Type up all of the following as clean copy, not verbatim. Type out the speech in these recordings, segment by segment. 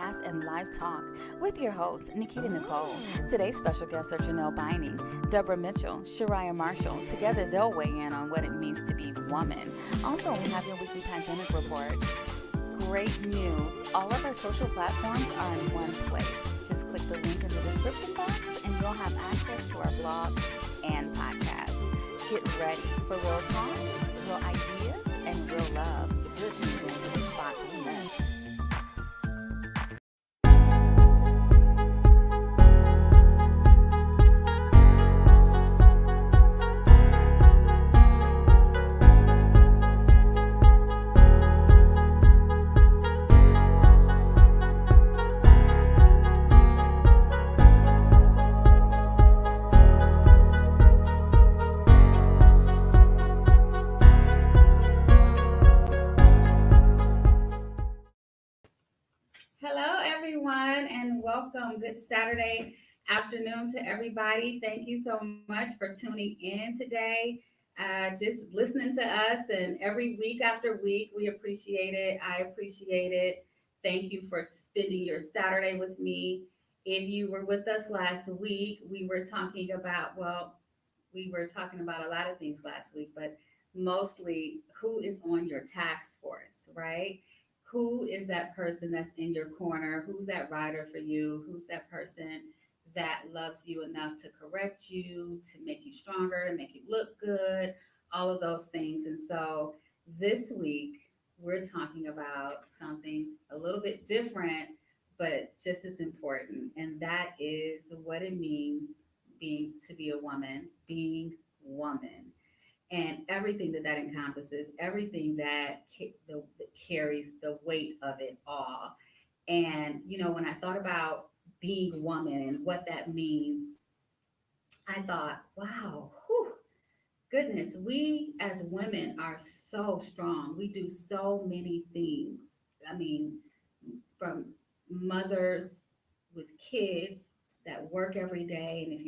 podcast and live talk with your hosts, Niketanikol. Today's special guests are Janelle Binding, Deborah Mitchell, Shariah Marshall. Together, they'll weigh in on what it means to be woman. Also, we have your weekly pandemic report. Great news. All of our social platforms are in one place. Just click the link in the description box and you'll have access to our blog and podcast. Get ready for real talk, real ideas, and real love. You're tuned into the spots we miss. Welcome. Good Saturday afternoon to everybody. Thank you so much for tuning in today. Just listening to us, and every week after week, we appreciate it. I appreciate it. Thank you for spending your Saturday with me. If you were with us last week, we were talking about a lot of things last week, but mostly who is on your task force, right? Who is that person that's in your corner? Who's that rider for you? Who's that person that loves you enough to correct you, to make you stronger, to make you look good, all of those things. And so this week, we're talking about something a little bit different, but just as important. And that is what it means to be a woman, being woman. And everything that encompasses, everything that carries the weight of it all. And, when I thought about being woman and what that means, I thought, wow, goodness, we as women are so strong. We do so many things. I mean, from mothers with kids that work every day, and if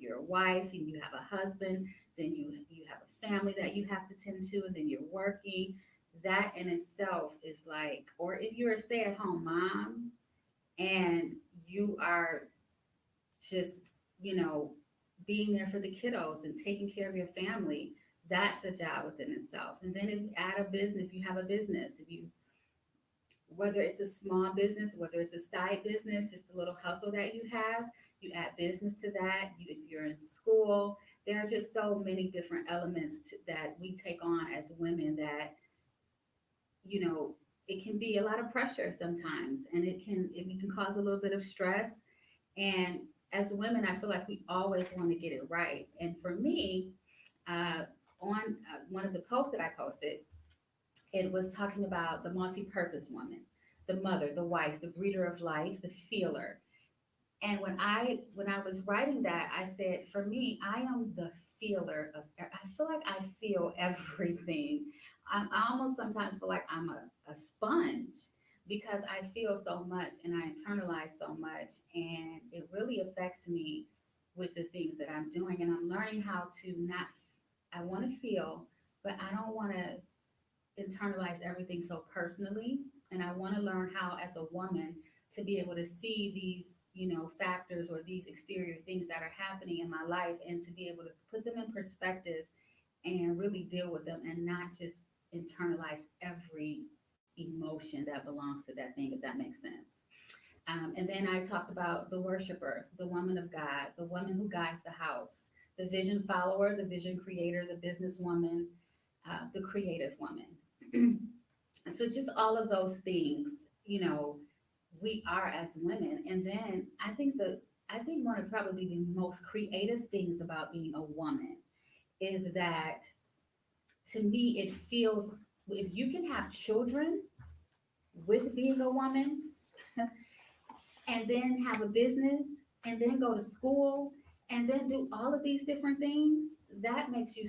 you're a wife and you have a husband, then you have a family that you have to tend to, and then you're working. That in itself is like, or if you're a stay-at-home mom and you are just being there for the kiddos and taking care of your family, that's a job within itself. And then if you add a business, if you have a business, whether it's a small business, whether it's a side business, just a little hustle that you have, you add business to that. If you're in school, there are just so many different elements that we take on as women that, it can be a lot of pressure sometimes, and it can cause a little bit of stress. And as women, I feel like we always want to get it right. And for me, on one of the posts that I posted, it was talking about the multi-purpose woman, the mother, the wife, the breeder of life, the feeler. And when I was writing that, I said, for me, I am the feeler I feel like I feel everything. I almost sometimes feel like I'm a sponge because I feel so much and I internalize so much, and it really affects me with the things that I'm doing. And I'm learning how to I want to feel, but I don't want to internalize everything so personally. And I want to learn how, as a woman, to be able to see these, factors or these exterior things that are happening in my life, and to be able to put them in perspective and really deal with them, and not just internalize every emotion that belongs to that thing, if that makes sense. And then I talked about the worshiper, the woman of God, the woman who guides the house, the vision follower, the vision creator, the businesswoman, the creative woman. So just all of those things, we are as women. And then I think one of probably the most creative things about being a woman is that, to me, it feels, if you can have children with being a woman and then have a business and then go to school and then do all of these different things, that makes you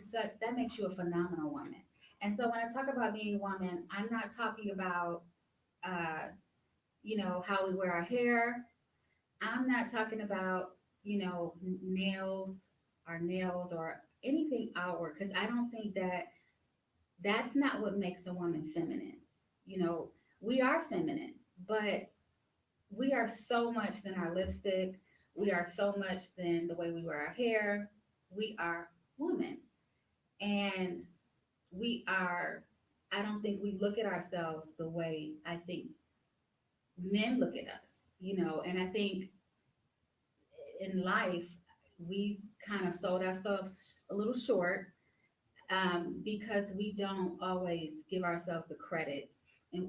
a phenomenal woman. And so when I talk about being a woman, I'm not talking about how we wear our hair. I'm not talking about our nails or anything outward, because I don't think that's not what makes a woman feminine. We are feminine, but we are so much than our lipstick. We are so much than the way we wear our hair. We are women. And we are, I don't think we look at ourselves the way I think men look at us, and I think in life, we've kind of sold ourselves a little short, because we don't always give ourselves the credit,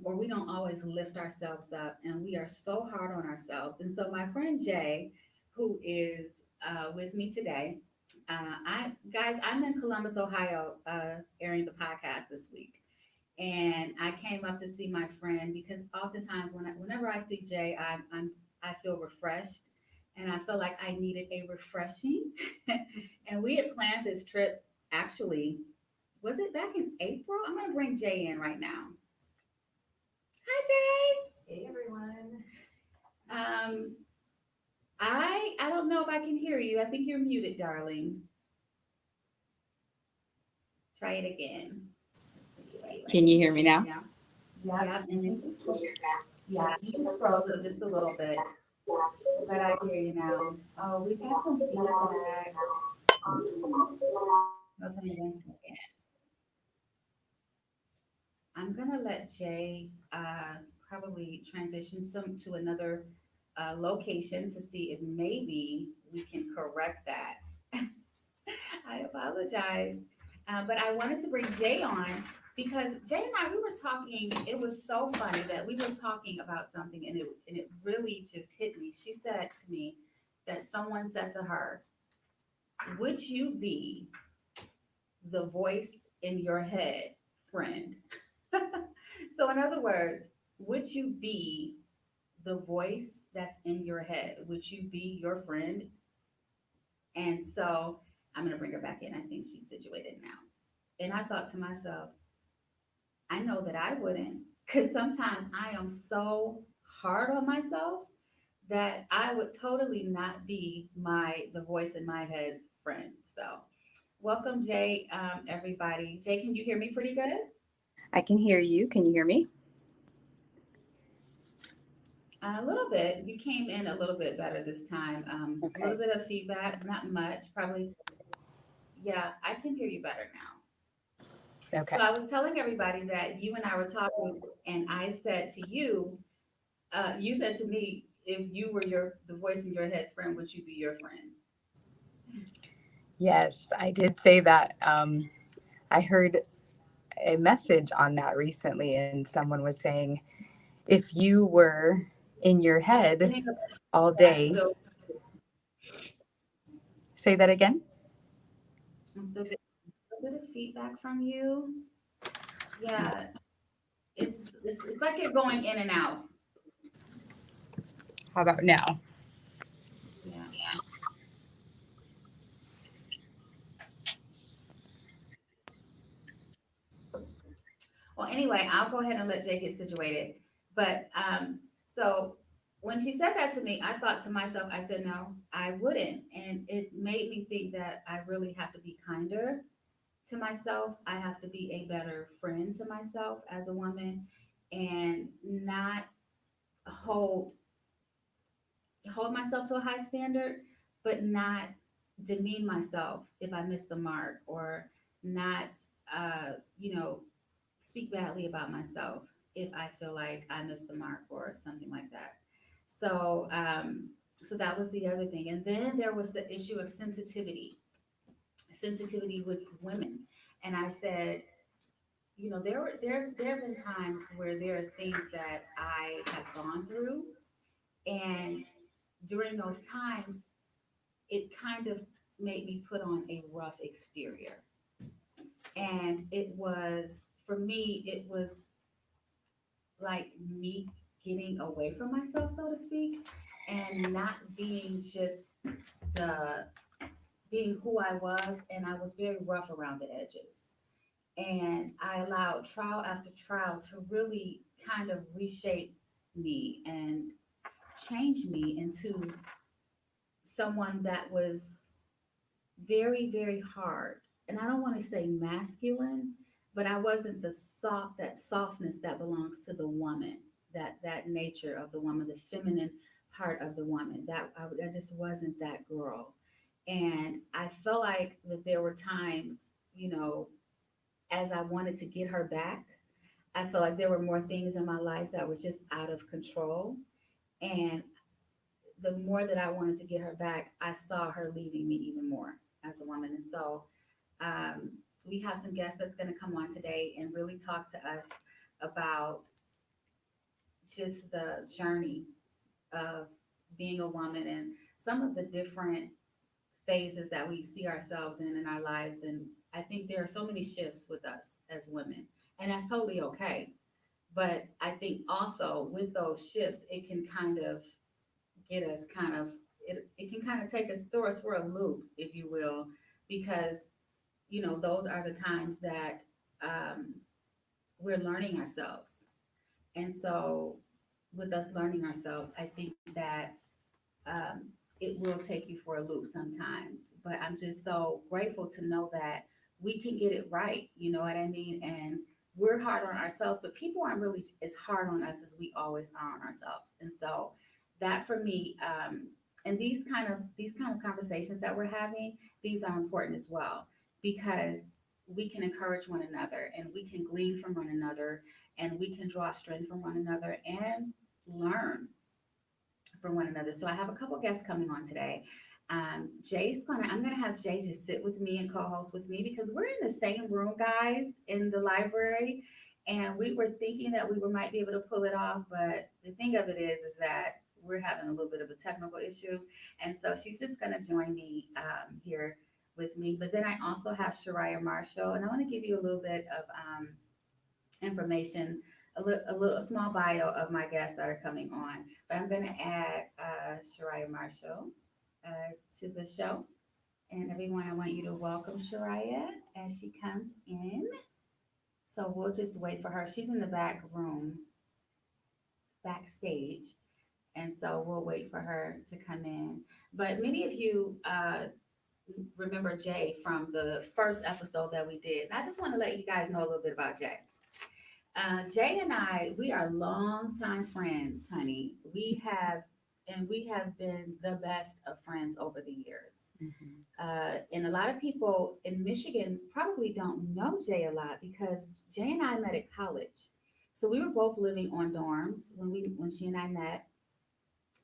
or we don't always lift ourselves up, and we are so hard on ourselves. And so my friend Jay, who is with me today, I'm in Columbus, Ohio, airing the podcast this week. And I came up to see my friend because oftentimes whenever I see Jay, I feel refreshed, and I feel like I needed a refreshing. And we had planned this trip, actually, was it back in April? I'm gonna bring Jay in right now. Hi, Hey everyone. Jay. I don't know if I can hear you. I think you're muted, darling. Try it again. Let's see if I Can can you hear hear me you now? now. Yep. Yep, and then yeah, you just froze it just a little bit, but I hear you now. Oh, we've got some feedback. No, tell me 1 second. I'm gonna let Jay probably transition some to another location to see if maybe we can correct that. I apologize. But I wanted to bring Jay on because Jay and I, we were talking. It was so funny that we were talking about something, and it really just hit me. She said to me that someone said to her, "Would you be the voice in your head, friend?" So, in other words, would you be the voice that's in your head? Would you be your friend? And so I'm going to bring her back in. I think she's situated now. And I thought to myself, I know that I wouldn't, because sometimes I am so hard on myself that I would totally not be the voice in my head's friend. So welcome, Jay, everybody. Jay, can you hear me pretty good? I can hear you. Can you hear me? A little bit. You came in a little bit better this time. A little Okay. bit of feedback, not much. Probably, yeah, I can hear you better now. So Okay. I was telling everybody that you and I were talking, and I said to you, you said to me, if you were the voice in your head's friend, would you be your friend? Yes, I did say that. I heard a message on that recently, and someone was saying, if you were in your I'm head getting all but I day, still, say that again. I'm still getting a little bit of feedback from you. Yeah, it's like you're going in and out. How about now? Yeah. Well, anyway, I'll go ahead and let Jay get situated. But so when she said that to me, I thought to myself, I said, no, I wouldn't. And it made me think that I really have to be kinder to myself. I have to be a better friend to myself as a woman, and not hold myself to a high standard, but not demean myself if I miss the mark, or not, uh, you know, speak badly about myself if I feel like I missed the mark or something like that. So, so that was the other thing. And then there was the issue of sensitivity with women. And I said, there have been times where there are things that I have gone through, and during those times, it kind of made me put on a rough exterior. And it was, for me, it was like me getting away from myself, so to speak, and not being just the being who I was. And I was very rough around the edges. And I allowed trial after trial to really kind of reshape me and change me into someone that was very, very hard. And I don't want to say masculine, but I wasn't that softness that belongs to the woman that nature of the woman, the feminine part of the woman. I just wasn't that girl, and I felt like that there were times, as I wanted to get her back, I felt like there were more things in my life that were just out of control, and the more that I wanted to get her back, I saw her leaving me even more as a woman. And so um, we have some guests that's going to come on today and really talk to us about just the journey of being a woman and some of the different phases that we see ourselves in our lives. And I think there are so many shifts with us as women, and that's totally okay. But I think also with those shifts, it can kind of get us it can kind of take us, throw us for a loop, if you will, because those are the times that um, we're learning ourselves. And so with us learning ourselves, I think that um, it will take you for a loop sometimes. But I'm just so grateful to know that we can get it right. You know what I mean? And we're hard on ourselves, but people aren't really as hard on us as we always are on ourselves. And so that for me, and these kind of conversations that we're having, these are important as well because we can encourage one another and we can glean from one another and we can draw strength from one another and learn from one another. So I have a couple guests coming on today. I'm gonna have Jay just sit with me and co-host with me because we're in the same room, guys, in the library, and we were thinking that might be able to pull it off, but the thing of it is that we're having a little bit of a technical issue, and so she's just gonna join me here with me. But then I also have Shariah Marshall, and I want to give you a little bit of information, a small bio of my guests that are coming on. But I'm going to add Shariah Marshall to the show. And everyone, I want you to welcome Shariah as she comes in. So we'll just wait for her. She's in the back room, backstage. And so we'll wait for her to come in. But many of you remember Jay from the first episode that we did. And I just want to let you guys know a little bit about Jay. Jay and I, we are longtime friends, honey. We have been the best of friends over the years. And a lot of people in Michigan probably don't know Jay a lot because Jay and I met at college. So we were both living on dorms when she and I met,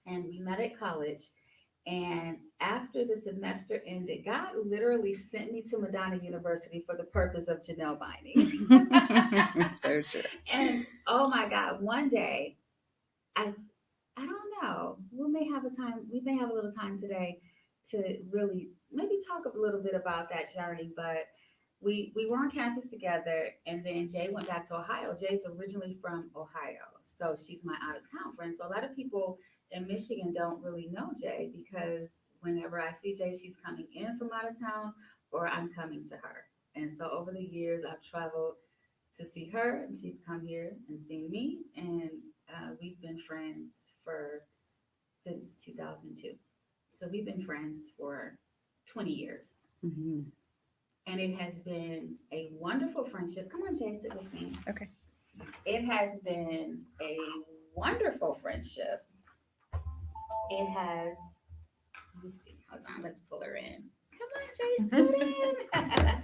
and we met at college. And after the semester ended, God literally sent me to Madonna University for the purpose of Janelle binding. So true. And oh my God, one day, I I don't know. We may have a little time today to really maybe talk a little bit about that journey. But we were on campus together, and then Jay went back to Ohio. Jay's originally from Ohio, so she's my out of town friend. So a lot of people in Michigan don't really know Jay because whenever I see Jay, she's coming in from out of town or I'm coming to her. And so over the years, I've traveled to see her, and she's come here and seen me, and we've been friends for since 2002. So we've been friends for 20 years. Mm-hmm. And it has been a wonderful friendship. Come on, Jay, sit with me. Okay. It has been a wonderful friendship. It has, let me see, hold on, let's pull her in. Come on, Jay, scoot in.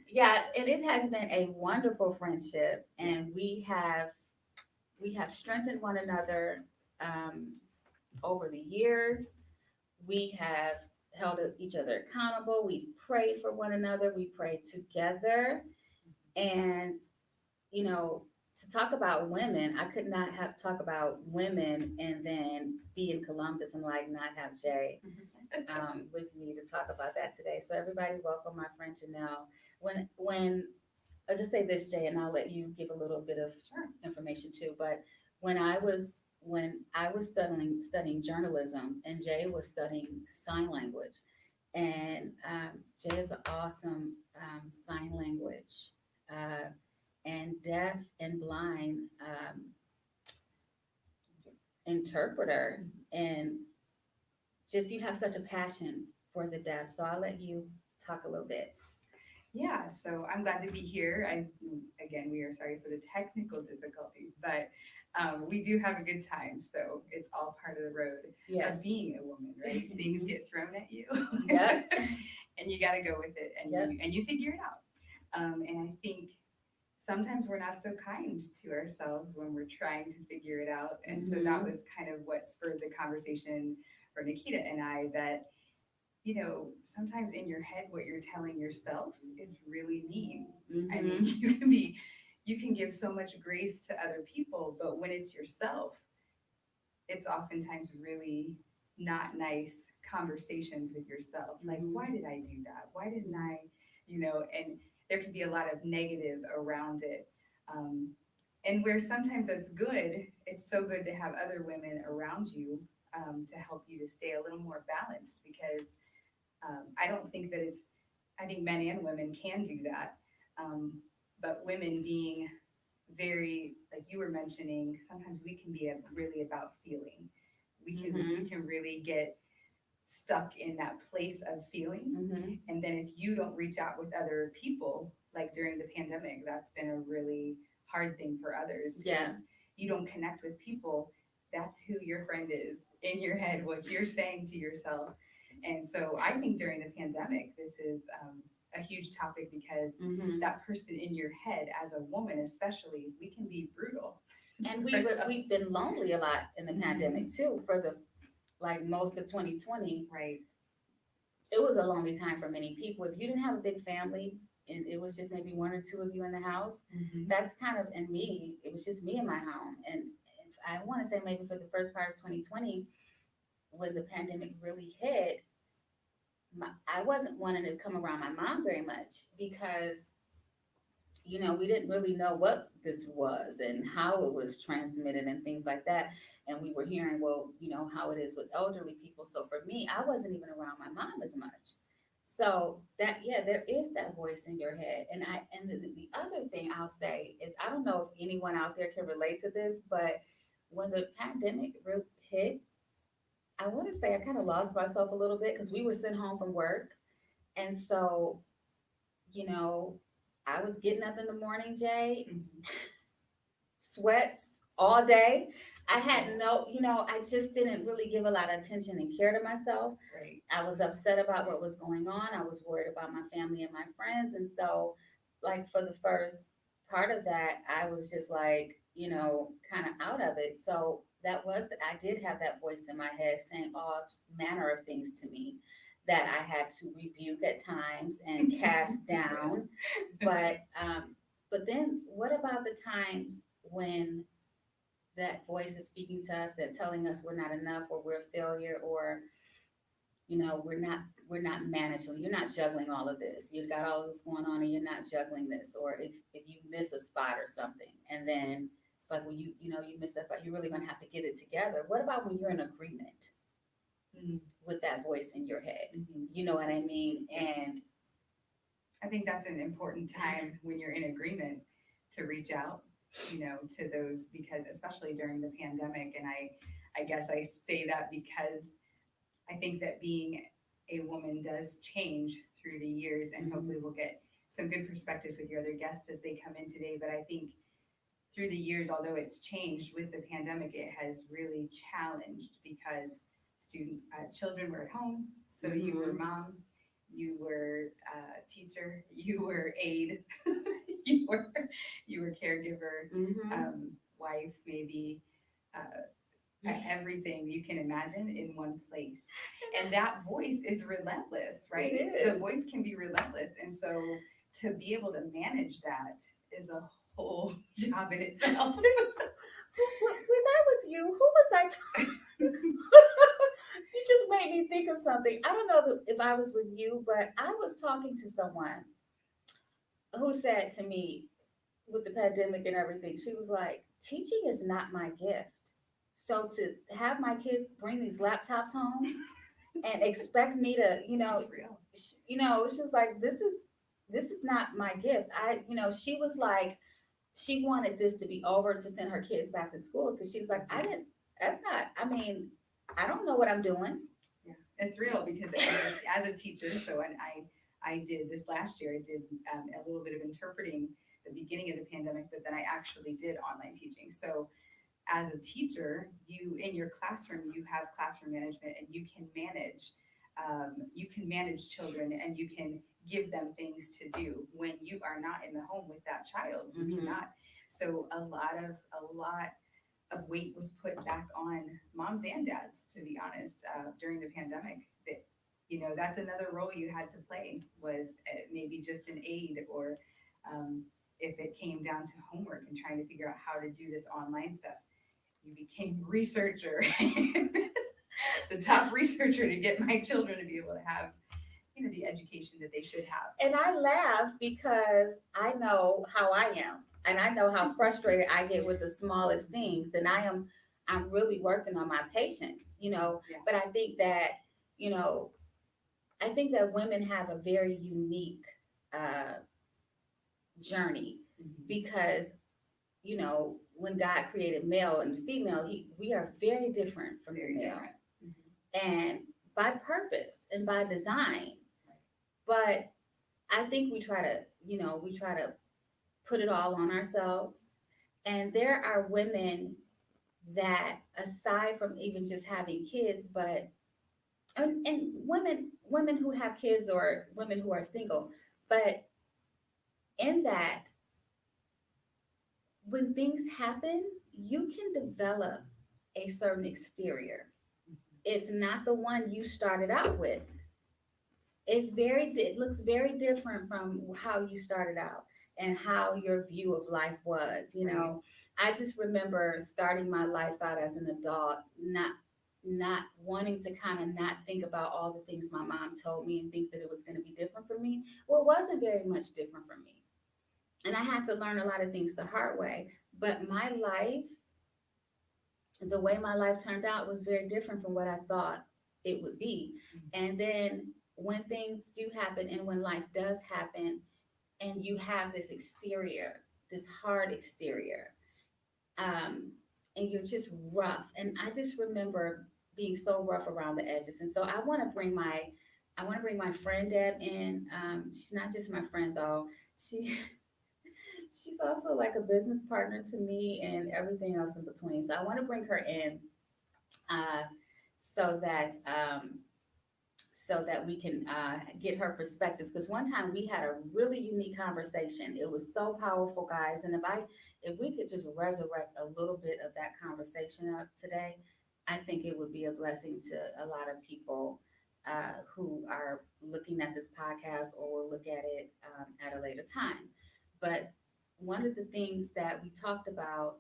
Yeah, and it has been a wonderful friendship, and we have strengthened one another over the years. We have held each other accountable. We've prayed for one another. We prayed together. And, to talk about women, I could not have talk about women and then be in Columbus and like not have Jay with me to talk about that today. So everybody, welcome my friend Janelle. When I'll just say this, Jay, and I'll let you give a little bit of information too. But when I was studying journalism, and Jay was studying sign language, and Jay is an awesome sign language and deaf and blind interpreter, and just you have such a passion for the deaf. So I'll let you talk a little bit. Yeah, so I'm glad to be here. Again, we are sorry for the technical difficulties, but we do have a good time. So it's all part of the road of being a woman, right? Things get thrown at you. Yep. And you got to go with it, and Yep. you figure it out. And I think sometimes we're not so kind to ourselves when we're trying to figure it out. And so that was kind of what spurred the conversation for Niketa and I, that, you know, sometimes in your head, what you're telling yourself is really mean. I mean, you can give so much grace to other people, but when it's yourself, it's oftentimes really not nice conversations with yourself. Like, why did I do that? Why didn't I, you know, and there can be a lot of negative around it. And where sometimes that's good, it's so good to have other women around you to help you to stay a little more balanced, because I don't think that I think men and women can do that. But women being very, like you were mentioning, sometimes we can be really about feeling. We can really get stuck in that place of feeling. And then if you don't reach out with other people, like during the pandemic, that's been a really hard thing for others. Yeah. You don't connect with people. That's who your friend is in your head, what you're saying to yourself. And so I think during the pandemic, this is a huge topic, because that person in your head, as a woman especially, we can be brutal. And we've been lonely a lot in the pandemic too, for the most of 2020. Right. It was a lonely time for many people. If you didn't have a big family and it was just maybe one or two of you in the house, that's kind of, and me, it was just me in my home. And I want to say maybe for the first part of 2020, when the pandemic really hit, I wasn't wanting to come around my mom very much, because you know, we didn't really know what this was and how it was transmitted and things like that. And we were hearing, well, you know, how it is with elderly people. So for me, I wasn't even around my mom as much. So that, yeah, there is that voice in your head. And the other thing I'll say is, I don't know if anyone out there can relate to this, but when the pandemic really hit, I want to say I kind of lost myself a little bit, because we were sent home from work. And so, you know, I was getting up in the morning, Jay, sweats all day. I had no, you know, I just didn't really give a lot of attention and care to myself. Right. I was upset about what was going on. I was worried about my family and my friends. And so, like, for the first part of that, I was just like, you know, kind of out of it. So that was that I did have that voice in my head saying all manner of things to me that I had to rebuke at times and cast down. But then what about the times when that voice is speaking to us, that telling us we're not enough, or we're a failure, or you know, we're not managing, you're not juggling all of this, you've got all of this going on and you're not juggling this, or if you miss a spot or something, and then it's like, well, you know, you miss that spot, you're really going to have to get it together. What about when you're in agreement with that voice in your head? You know what I mean? And I think that's an important time when you're in agreement to reach out, you know, to those, because especially during the pandemic, and I guess I say that because I think that being a woman does change through the years, and hopefully we'll get some good perspectives with your other guests as they come in today. But I think through the years, although it's changed with the pandemic, it has really challenged, because children were at home. So you were mom, you were teacher, you were aide, you were caregiver, wife, maybe, everything you can imagine in one place. And that voice is relentless, right? It is. The voice can be relentless. And so to be able to manage that is a whole job in itself. Was I with you? Who was I talking? You just made me think of something. I don't know if I was with you, but I was talking to someone who said to me, with the pandemic and everything, she was like, teaching is not my gift. So to have my kids bring these laptops home and expect me to, you know, It's real. she was like, this is not my gift. You know, she was like, she wanted this to be over to send her kids back to school, because she's like, I mean, I don't know what I'm doing. Yeah, it's real, because as a teacher, so when I did this last year, I did a little bit of interpreting the beginning of the pandemic, but then I actually did online teaching. So as a teacher, you in your classroom, you have classroom management, and you can manage children, and you can give them things to do when you are not in the home with that child. You Mhm. cannot. So a lot of weight was put back on moms and dads, to be honest, during the pandemic. That, that's another role you had to play, was maybe just an aid, or if it came down to homework and trying to figure out how to do this online stuff, you became researcher, the top researcher to get my children to be able to have, the education that they should have. And I laugh because I know how I am, and I know how frustrated I get with the smallest things, and I'm really working on my patience, Yeah. but you know, I think that women have a very unique uh, journey, Mhm. because when God created male and female, we are very different from Very the male, different. Mhm. and by purpose and by design. But I think we try to put it all on ourselves. And there are women that, aside from even just having kids, but and women who have kids, or women who are single, but in that, when things happen, you can develop a certain exterior. It's not the one you started out with. It looks very different from how you started out and how your view of life was. I just remember starting my life out as an adult, not wanting to kind of not think about all the things my mom told me and think that it was going to be different for me. Well, it wasn't very much different for me, and I had to learn a lot of things the hard way. But the way my life turned out was very different from what I thought it would be. And then when things do happen, and when life does happen, and you have this exterior, this hard exterior, um, and you're just rough. And I just remember being so rough around the edges. And so I want to bring my friend Deb in. She's not just my friend though. She she's also like a business partner to me and everything else in between. So I want to bring her in, uh, so that we can get her perspective. Because one time we had a really unique conversation. It was so powerful, guys. And if we could just resurrect a little bit of that conversation up today, I think it would be a blessing to a lot of people who are looking at this podcast, or will look at it at a later time. But one of the things that we talked about,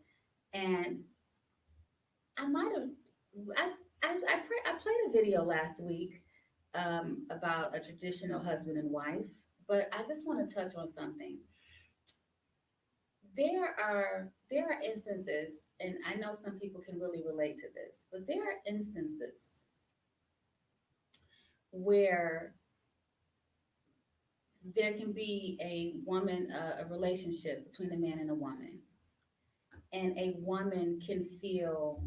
and I might have, I played a video last week about a traditional husband and wife, but I just want to touch on something. There are instances, and I know some people can really relate to this, but there are instances where there can be a relationship between a man and a woman, and a woman can feel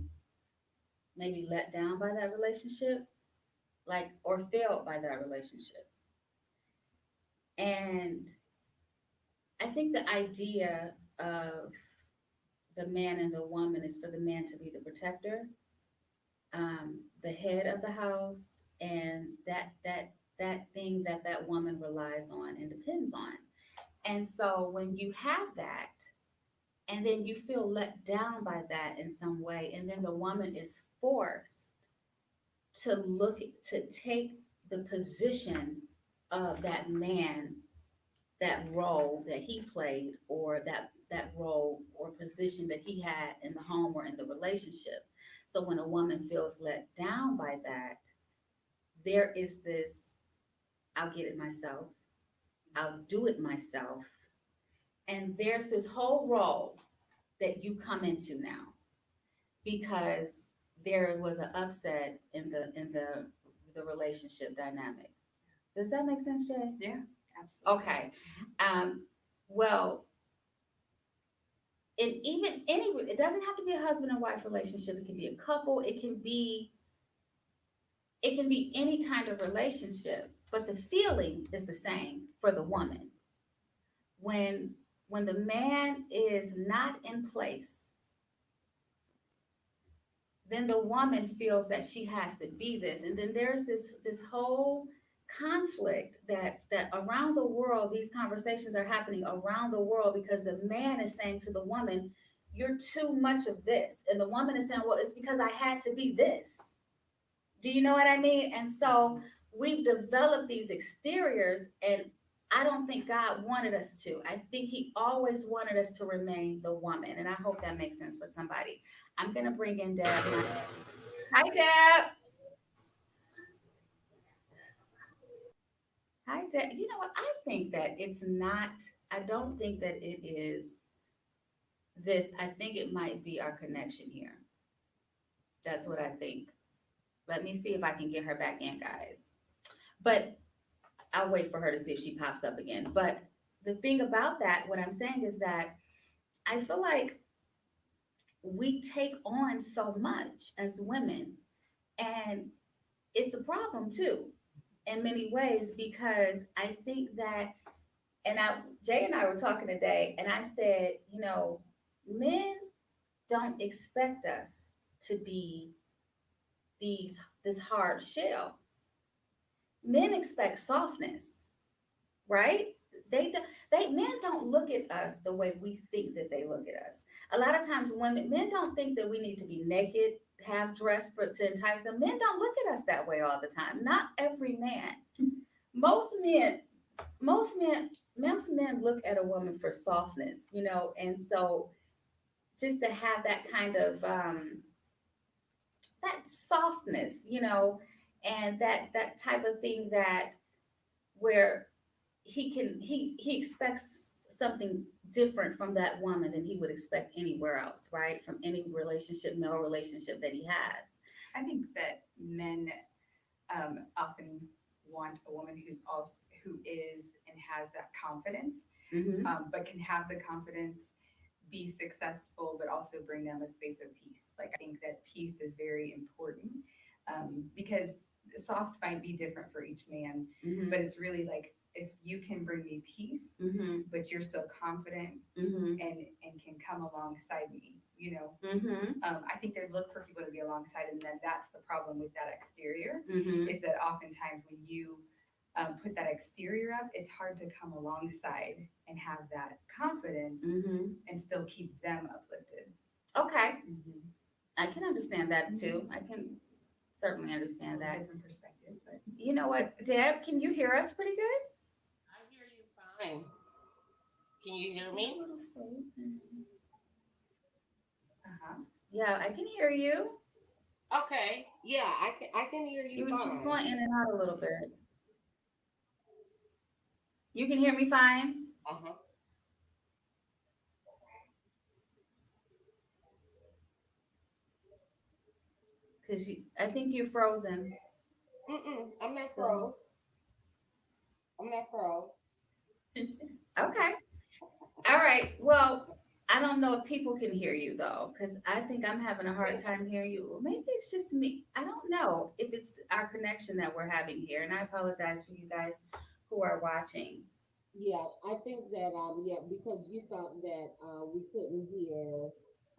maybe let down by that relationship, like, or failed by that relationship. And I think the idea of the man and the woman is for the man to be the protector, the head of the house, and that thing that woman relies on and depends on. And so when you have that, and then you feel let down by that in some way, and then the woman is forced to take the position of that man, that role that he played, or that role or position that he had in the home or in the relationship. So when a woman feels let down by that, there is this, I'll get it myself, I'll do it myself. And there's this whole role that you come into now, because there was an upset in the relationship dynamic. Does that make sense, Jay? Yeah, absolutely. Okay. Well, and even it doesn't have to be a husband and wife relationship. It can be a couple. It can be any kind of relationship, but the feeling is the same for the woman. When when the man is not in place then the woman feels that she has to be this. And then there's this whole conflict that around the world, these conversations are happening around the world because the man is saying to the woman, you're too much of this. And the woman is saying, well, it's because I had to be this. Do you know what I mean? And so we've developed these exteriors, and I don't think God wanted us to. I think He always wanted us to remain the woman. And I hope that makes sense for somebody. I'm going to bring in Deb. Hi, Deb. Hi, Deb. You know what? I think that it's not, I don't think that it is this. I think it might be our connection here. That's what I think. Let me see if I can get her back in, guys. But I'll wait for her to see if she pops up again. But the thing about that, what I'm saying is that I feel like we take on so much as women, and it's a problem too in many ways because I think that, and I, Jay and I were talking today, and I said, men don't expect us to be this hard shell. Men expect softness, right? They do, they men don't look at us the way we think that they look at us. A lot of times men don't think that we need to be naked, half dressed for to entice them. Men don't look at us that way all the time. Not every man. Most men, most men look at a woman for softness, and so just to have that kind of that softness, and that type of thing that where he expects something different from that woman than he would expect anywhere else, right? From any relationship, male relationship that he has. I think that men often want a woman who is and has that confidence, Mm-hmm. but can have the confidence, be successful, but also bring them a space of peace. Like I think that peace is very important because soft might be different for each man, Mm-hmm. but it's really like if you can bring me peace, Mm-hmm. but you're still confident Mm-hmm. and can come alongside me, Mm-hmm. I think they look for people to be alongside, and then that's the problem with that exterior Mm-hmm. is that oftentimes when you put that exterior up, it's hard to come alongside and have that confidence Mm-hmm. and still keep them uplifted. Okay, Mm-hmm. I can understand that too. I can certainly understand that. Different perspective, but You know what, Deb? Can you hear us pretty good? I hear you fine. Can you hear You're a me? little frozen. uh-huh. Yeah, I can hear you. Okay. Yeah, I can hear you You were just fine. going in and out a little bit. You can hear me fine? Uh-huh. Because I think you're frozen. Mm-mm. I'm not So, froze. I'm not froze. okay. All right. Well, I don't know if people can hear you though, because I think I'm having a hard time hearing you. Well, maybe it's just me. I don't know if it's our connection that we're having here. And I apologize for you guys who are watching. Yeah, I think that yeah, because you thought that we couldn't hear.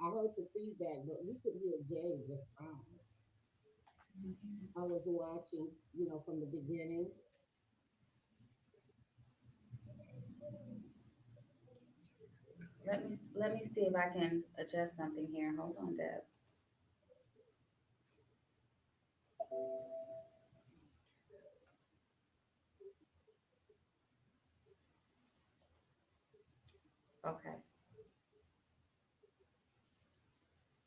I heard the feedback, but we could hear Jay just fine. I was watching, from the beginning. Let me see if I can adjust something here. Hold on, Deb. Okay.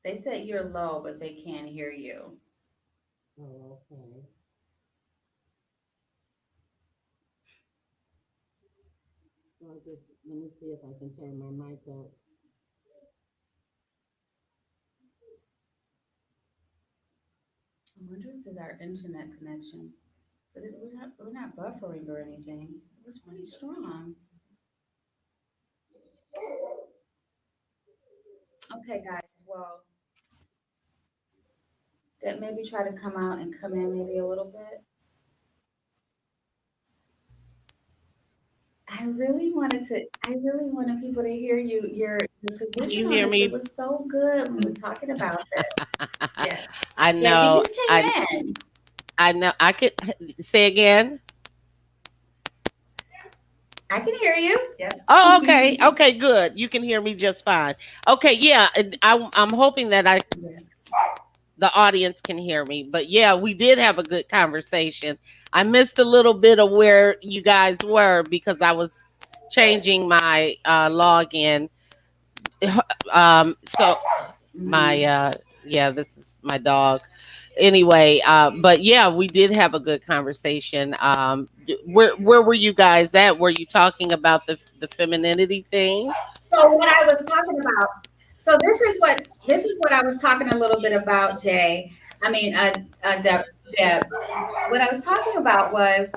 They said you're low, but they can't hear you. Oh, okay. Well, just let me see if I can turn my mic up. I wonder if it's our internet connection. But we're not buffering or anything. It was pretty strong. Okay, guys. Well, that maybe try to come out and come in maybe a little bit. I really wanted people to hear your position You on hear this. It me? was so good when we were talking about this. Yes. I Yeah, you know. just came in. I know. I could say again. I can hear you. Yep. Oh, okay. Okay, good. You can hear me just fine. Okay, yeah. And I'm hoping that the audience can hear me. But yeah, we did have a good conversation. I missed a little bit of where you guys were because I was changing my login. So my Mhm. yeah, this is my dog. Anyway, but yeah, we did have a good conversation. Where were you guys at? Were you talking about the femininity thing? So what I was talking about. So this is what I was talking a little bit about, Jay. I mean, Deb. Deb. What I was talking about was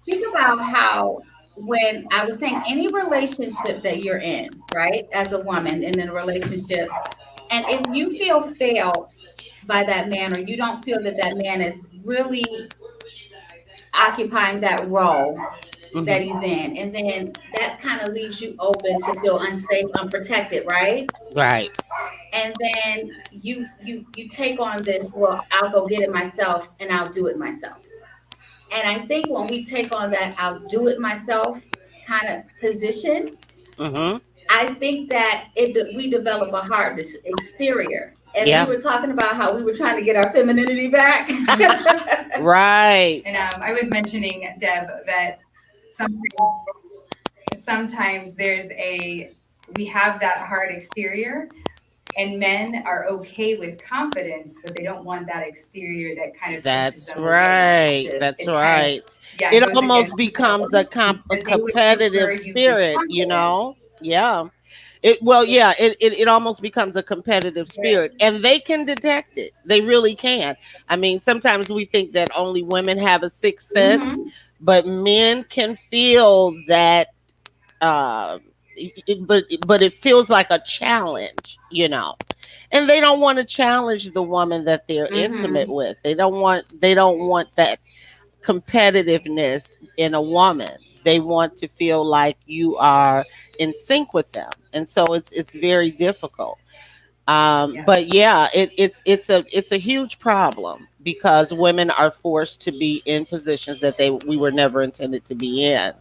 think about how when I was saying any relationship that you're in, right, as a woman in a relationship, and if you feel failed by that man, or you don't feel that that man is really occupying that role that Hmm. he's in, and then that kind of leaves you open to feel unsafe, unprotected, right? Right. And then you take on this, well, I'll go get it myself and I'll do it myself. And I think when we take on that I'll do it myself kind of position, Hmm. I think that we develop a hard exterior. And we Yeah. were talking about how we were trying to get our femininity back. Right. And I was mentioning, Deb, that sometimes sometimes we have that hard exterior, and men are okay with confidence, but they don't want that exterior that kind of pushes That's them away. right. Just That's It kind of, right. yeah, it It goes against almost becomes a that they would competitive prefer you be spirit, you confident. know? Yeah. It well, yeah, it almost becomes a competitive Yeah. spirit. And they can detect it. They really can. I mean, sometimes we think that only women have a sixth sense, mm-hmm, but men can feel that but it feels like a challenge, you know, and they don't want to challenge the woman that they're intimate mm-hmm, with. They don't want that competitiveness in a woman. They want to feel like you are in sync with them, and so it's very difficult. Yeah. But yeah, it's a huge problem because women are forced to be in positions that we were never intended to be in.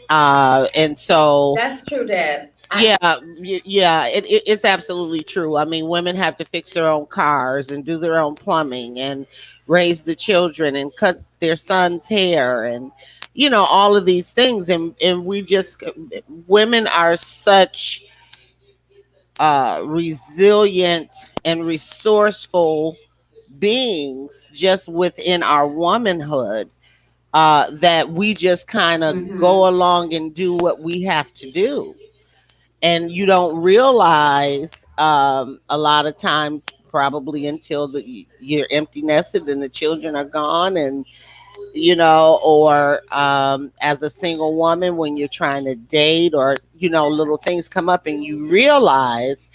And so that's true, Deb. yeah, yeah, it's absolutely true. I mean, women have to fix their own cars and do their own plumbing and raise the children and cut their son's hair and all of these things, and we just women are such resilient and resourceful beings just within our womanhood, that we just kind of mm-hmm, go along and do what we have to do, and you don't realize a lot of times probably until you're empty nested and the children are gone, and or as a single woman when you're trying to date, or little things come up and you realize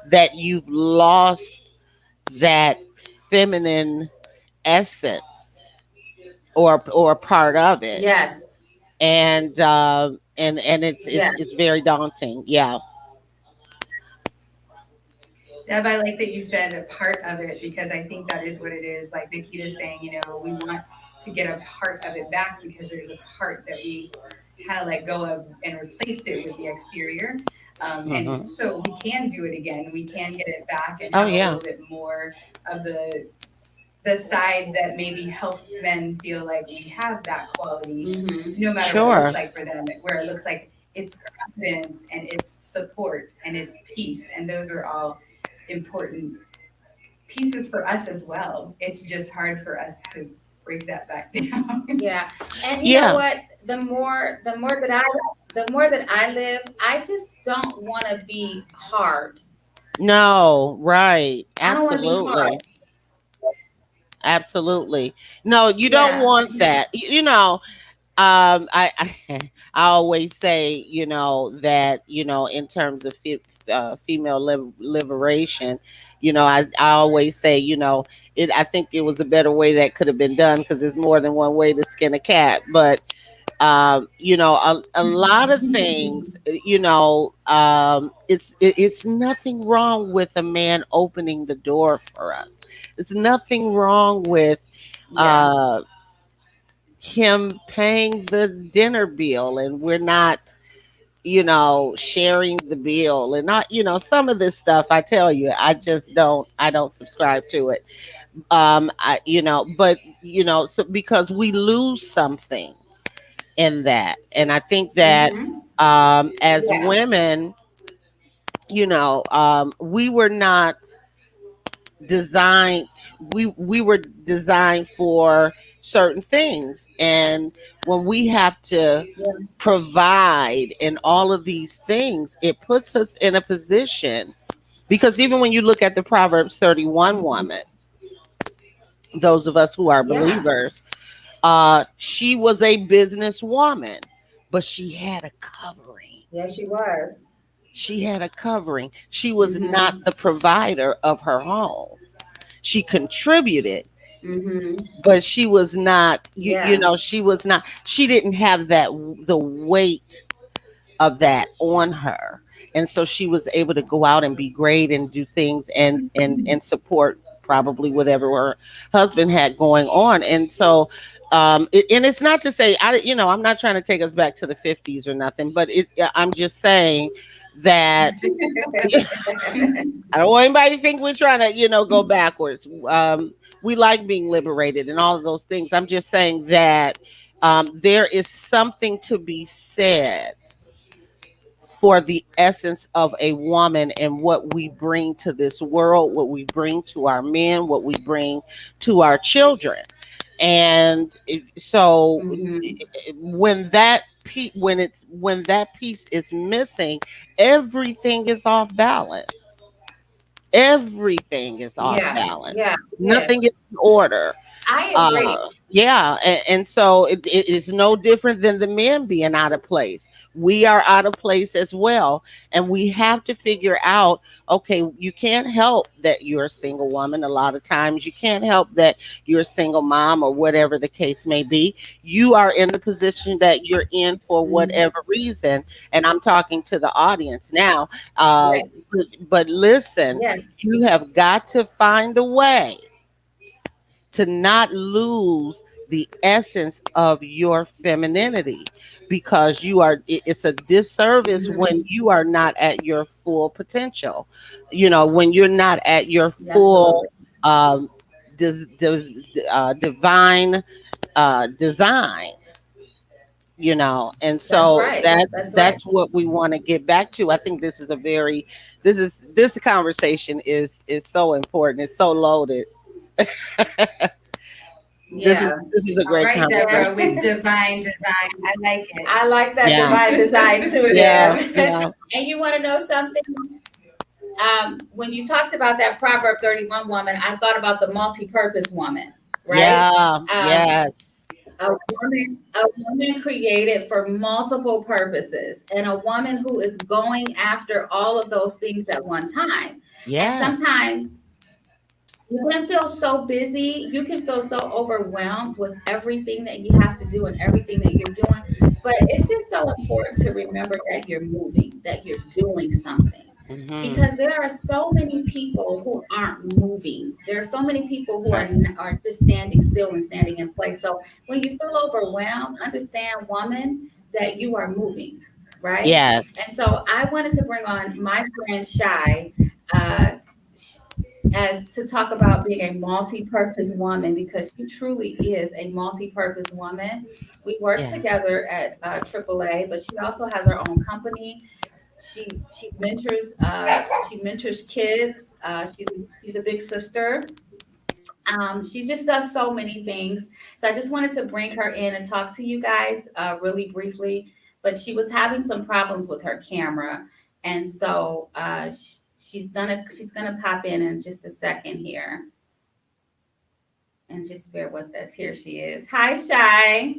that you've lost that feminine essence, or a part of it, yes, and yes, it's very daunting. Yeah. Deb, I like that you said a part of it, because I think that is what it is. Like Nikita's saying, we want to get a part of it back because there's a part that we kind of let go of and replaced it with the exterior. And Hmm. so we can do it again. We can get it back and Oh have a yeah. little bit more of the side that maybe helps men feel like we have that quality, mm-hmm, no matter what it looks Sure. like for them, where it looks like it's confidence and it's support and it's peace. And those are all important pieces for us as well. It's just hard for us to break that back down. yeah. And you know Yeah. what? The more that I live, I just don't want to be hard. No, right. I don't want to be hard. Absolutely. Absolutely. No, you don't Yeah. want that. I I always say, that, in terms of female liberation, I always say, I think it was a better way that could have been done because there's more than one way to skin a cat. But A lot of things, it's nothing wrong with a man opening the door for us. It's nothing wrong with Yeah. uh, him paying the dinner bill and we're not, sharing the bill and not, some of this stuff. I tell you, I don't subscribe to it. But so because we lose something in that. And I think that Mm-hmm. as Yeah. women, we were not designed, we were designed for certain things. And when we have to Yeah. provide and all of these things, it puts us in a position, because even when you look at the Proverbs 31 Mm-hmm. woman, those of us who are Yeah. believers, she was a businesswoman, but she had a covering. Yeah, she was. She had a covering. She was not Mm-hmm. the provider of her home. She contributed, Mm-hmm. but she was not, Yeah. she was not, she didn't have the weight of that on her. And so she was able to go out and be great and do things and support probably whatever her husband had going on. And so and it's not to say I'm not trying to take us back to the 50s or nothing, but I'm just saying that I don't want anybody to think we're trying to, go backwards. We like being liberated and all of those things. I'm just saying that there is something to be said for the essence of a woman and what we bring to this world, what we bring to our men, what we bring to our children. And so Mm-hmm. when that piece is missing, everything is off balance. Everything is off Yeah. Yeah. balance. Yes. Nothing is in order. I agree. Yeah, and so it is no different than the men being out of place. We are out of place as well, and we have to figure out. Okay, you can't help that you're a single woman. A lot of times, you can't help that you're a single mom or whatever the case may be. You are in the position that you're in for Mm-hmm. whatever reason, and I'm talking to the audience now. Uh, Right. but listen, Yeah. you have got to find a way to not lose the essence of your femininity, because it's a disservice when Mm-hmm. you are not at your full potential, when you're not at your full Absolutely. um divine design, and That's so right. that That's right. that's what we want to get back to. I think this conversation is so important. It's so loaded. this is Yeah. this is a All great right, Yeah. Deborah, conversation. with divine design. I like it. I like that Yeah, divine design too, yeah, Deb. yeah, And you want to know something? When you talked about that Proverb 31 woman, I thought about the multi-purpose woman, right? yeah, Um, yes, a woman created for multiple purposes, and a woman who is going after all of those things at one time. And yes. sometimes you can feel so busy, you can feel so overwhelmed with everything that you have to do and everything that you're doing. But it's just so important to remember that you're moving, that you're doing something. Hmm. Because there are so many people who aren't moving. There are so many people who are just standing still and standing in place. So when you feel overwhelmed, understand, woman, that you are moving, right? And Yes, so I wanted to bring on my friend Shy. Uh, as to talk about being a multi-purpose woman, because she truly is a multi-purpose woman. We work yeah, together at AAA, but she also has her own company. She mentors kids. She's a big sister. She just does so many things. So I just wanted to bring her in and talk to you guys really briefly. But she was having some problems with her camera, and so she's gonna pop in just a second here, and just bear with us. Here she is. Hi, Shy.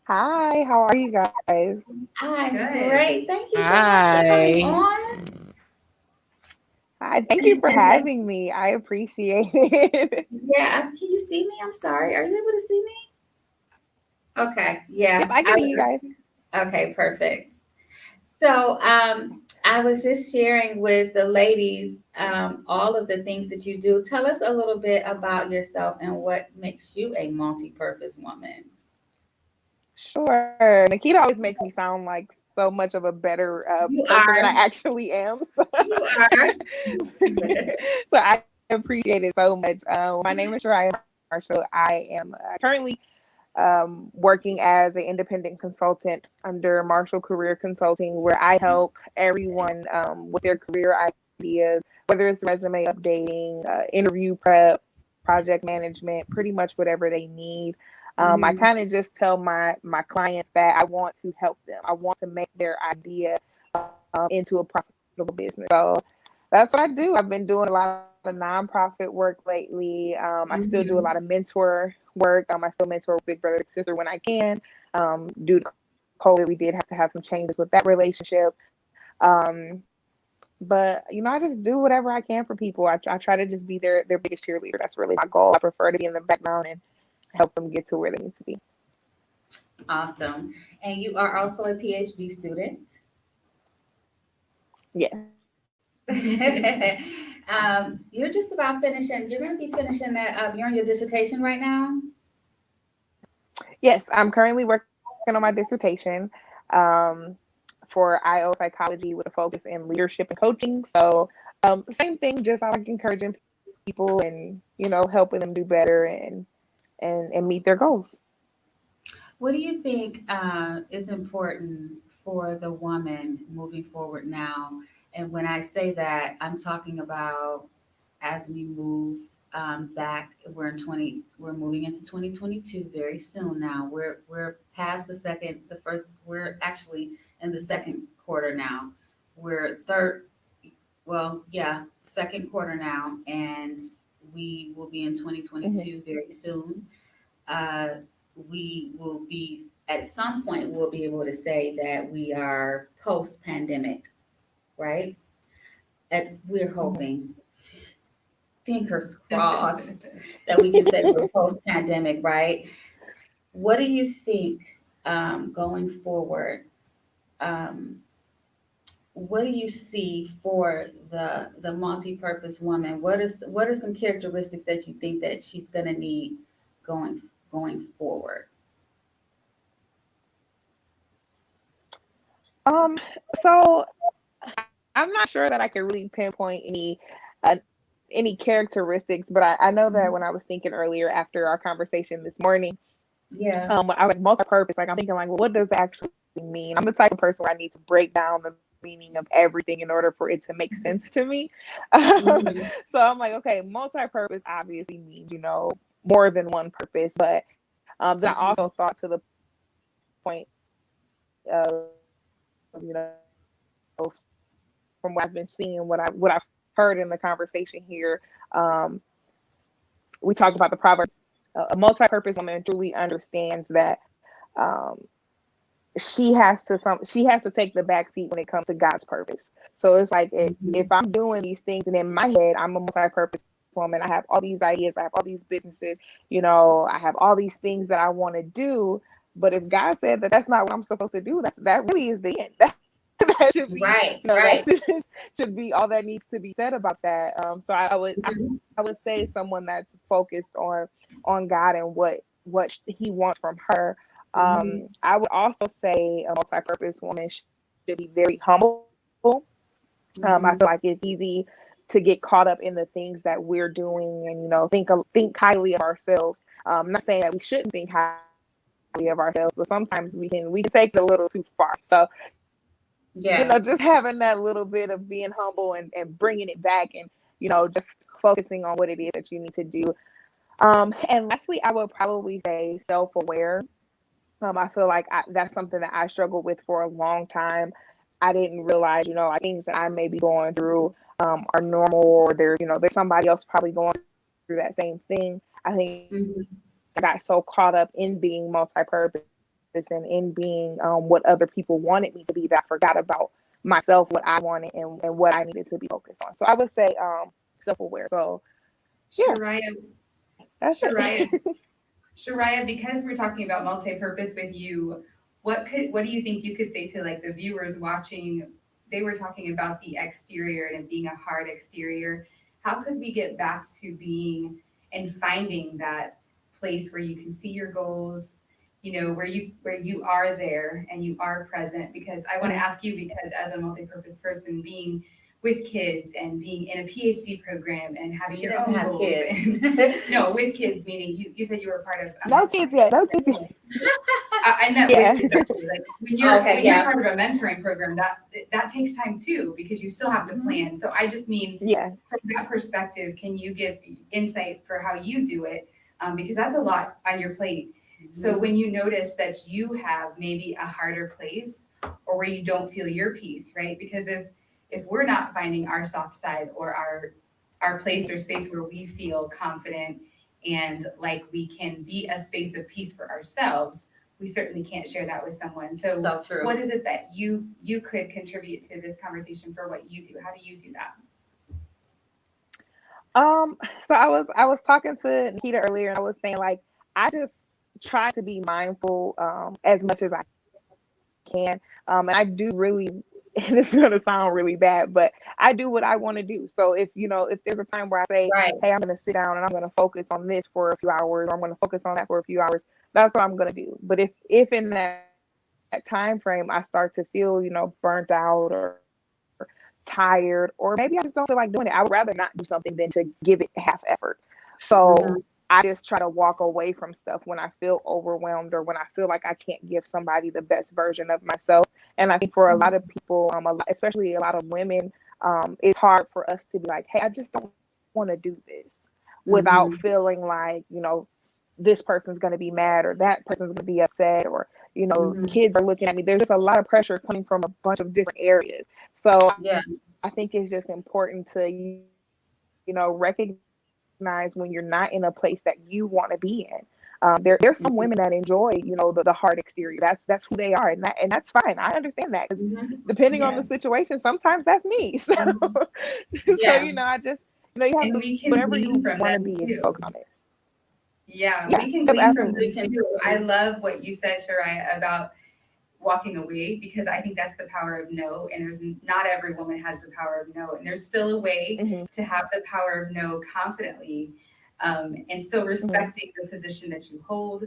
Hi, how are you guys? I'm Good. great. Thank you so much for coming hi, on. Hi, thank you for having me. I appreciate it. Yeah, can you see me? I'm sorry. Are you able to see me? Okay, Yep, yeah. I can hear you guys. Okay, perfect. So, I was just sharing with the ladies all of the things that you do. Tell us a little bit about yourself and what makes you a multi-purpose woman. Sure. Nikita always makes me sound like so much of a better You person than I are. actually am. So, You are. so I appreciate it so much. My name is Shariah Marshall. I am currently working as an independent consultant under Marshall Career Consulting, where I help everyone with their career ideas, whether it's resume updating, interview prep, project management, pretty much whatever they need. I Mhm. kind of just tell my clients that I want to help them. I want to make their idea into a profitable business. So that's what I do. I've been doing a lot of nonprofit work lately. I still do a lot of Mhm. mentor work. I still mentor Big Brother Big Sister when I can. Due to COVID, we did have to have some changes with that relationship. Um, but I just do whatever I can for people. I try to just be their biggest cheerleader. That's really my goal. I prefer to be in the background and help them get to where they need to be. Awesome. And you are also a PhD student. Yes. You're just about finishing. You're going to be finishing that. You're on your dissertation right now. Yes, I'm currently working on my dissertation um, for IO psychology with a focus in leadership and coaching. So, same thing, just I like encouraging people and helping them do better and meet their goals. What do you think is important for the woman moving forward now? And when I say that, I'm talking about as we move back. We're moving into 2022 very soon. Now we're past the first. We're actually in the second quarter now. We're third. Well, yeah, second quarter now, and we will be in Hmm. 2022 very soon. uh, we will be at some point we'll be able to say that we are post pandemic, right? And we're Hmm. hoping, fingers crossed, that we can say we're post pandemic, right? What do you think going forward? Um, what do you see for the multi-purpose woman? What are some characteristics that you think that she's going to need going going forward? Um, so I'm not sure that I can really pinpoint uh, any characteristics, but I know that when I was thinking earlier after our conversation this morning, Yeah. I was like multi-purpose. Like I'm thinking like, well, what does that actually mean? I'm the type of person where I need to break down the meaning of everything in order for it to make sense to me. Mhm. So I'm like, okay, multi-purpose obviously means more than one purpose, but then I Mhm. also thought to the point of from what I've been seeing, what I've heard in the conversation here. Um, we talked about the proverb. A multi-purpose woman truly understands that um, she has to take the back seat when it comes to God's purpose. So it's like if Mhm. I'm doing these things and in my head I'm a multi-purpose woman, I have all these ideas, I have all these businesses, I have all these things that I want to do. But if God said that that's not what I'm supposed to do, that really is the end. That should be, Right, that right. should be all that needs to be said about that. So Mhm. I would say someone that's focused on God and what He wants from her. Mhm. I would also say a multi-purpose woman should be very humble. I feel Mhm. like it's easy to get caught up in the things that we're doing and think highly of ourselves. I'm not saying that we shouldn't think highly of ourselves, but sometimes we can take it a little too far. So just Yeah. having that little bit of being humble and bringing it back and just focusing on what it is that you need to do. And lastly, I would probably say self-aware. I feel like that's something that I struggled with for a long time. I didn't realize, like things that I may be going through are normal, or there's somebody else probably going through that same thing. I think Mhm. I got so caught up in being multi-purpose and in being what other people wanted me to be that I forgot about myself, what I wanted, and what I needed to be focused on. So I would say self-aware. So yeah, Shariah, that's Shariah, it. Shariah, because we're talking about multi-purpose with you, what do you think you could say to like the viewers watching? They were talking about the exterior and it being a hard exterior. How could we get back to being and finding that place where you can see your goals, where you are there and you are present? Because I want to Mhm. ask you, because as a multi-purpose person, being with kids and being in a PhD program and having She your doesn't own have goals. kids. And no, with kids, meaning you said you were part of No kids yet. No kids yet. I meant with Yeah. kids actually. Like when you're Yeah. part of a mentoring program, that takes time too because you still have to Mhm. plan. So I just mean Yeah. from that perspective, can you give insight for how you do it? Because that's a lot on your plate. So when you notice that you have maybe a harder place or where you don't feel your peace, right? Because if we're not finding our soft side or our place or space where we feel confident and like we can be a space of peace for ourselves, we certainly can't share that with someone. So So true. what is it that you could contribute to this conversation for what you do? How do you do that? Um, so I was talking to Nikita earlier, and I was saying like I just try to be mindful as much as I can. And I do really, and it's gonna sound really bad, but I do what I want to do. So if there's a time where I say, Right. hey, I'm gonna sit down and I'm gonna focus on this for a few hours, or I'm gonna focus on that for a few hours, that's what I'm gonna do. But if in that time frame I start to feel, burnt out or tired, or maybe I just don't feel like doing it, I would rather not do something than to give it half effort. So Mhm. I just try to walk away from stuff when I feel overwhelmed or when I feel like I can't give somebody the best version of myself. And I think for a lot of people, especially a lot of women, it's hard for us to be like, hey, I just don't want to do this without Mhm. feeling like, this person's going to be mad or that person's going to be upset or, Mhm. kids are looking at me. There's just a lot of pressure coming from a bunch of different areas. So Yeah. I think it's just important to, recognize when you're not in a place that you want to be in. There's some women that enjoy, the hard exterior. That's who they are, and that's fine. I understand that because Mhm. depending on the Yes. situation, sometimes that's me. So, Mhm. so Yeah. I just, you have And to we can whatever glean you from want to them be and too. focus on it. Yeah, Yeah, we can yep, glean from absolutely. them We can. too. I love what you said, Shariah, about walking away because I think that's the power of no. And there's not every woman has the power of no. And there's still a way Hmm. to have the power of no confidently and still Hmm. respecting the position that you hold,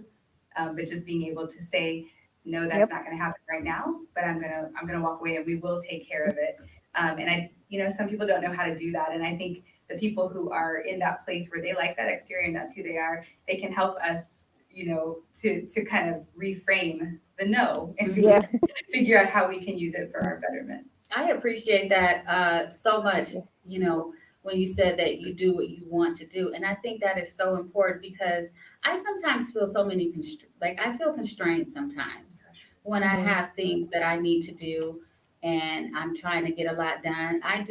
but just being able to say, no, that's Yep. not going to happen right now, but I'm gonna walk away and we will take care of it. And some people don't know how to do that. And I think the people who are in that place where they like that exterior and that's who they are, they can help us, to kind of reframe the no and Mhm. figure out how we can use it for our betterment. I appreciate that so much, Yeah. you know, when you said that you do what you want to do. And I think that is so important because I sometimes feel so many, like I feel constrained sometimes when I Hmm. have things that I need to do and I'm trying to get a lot done. I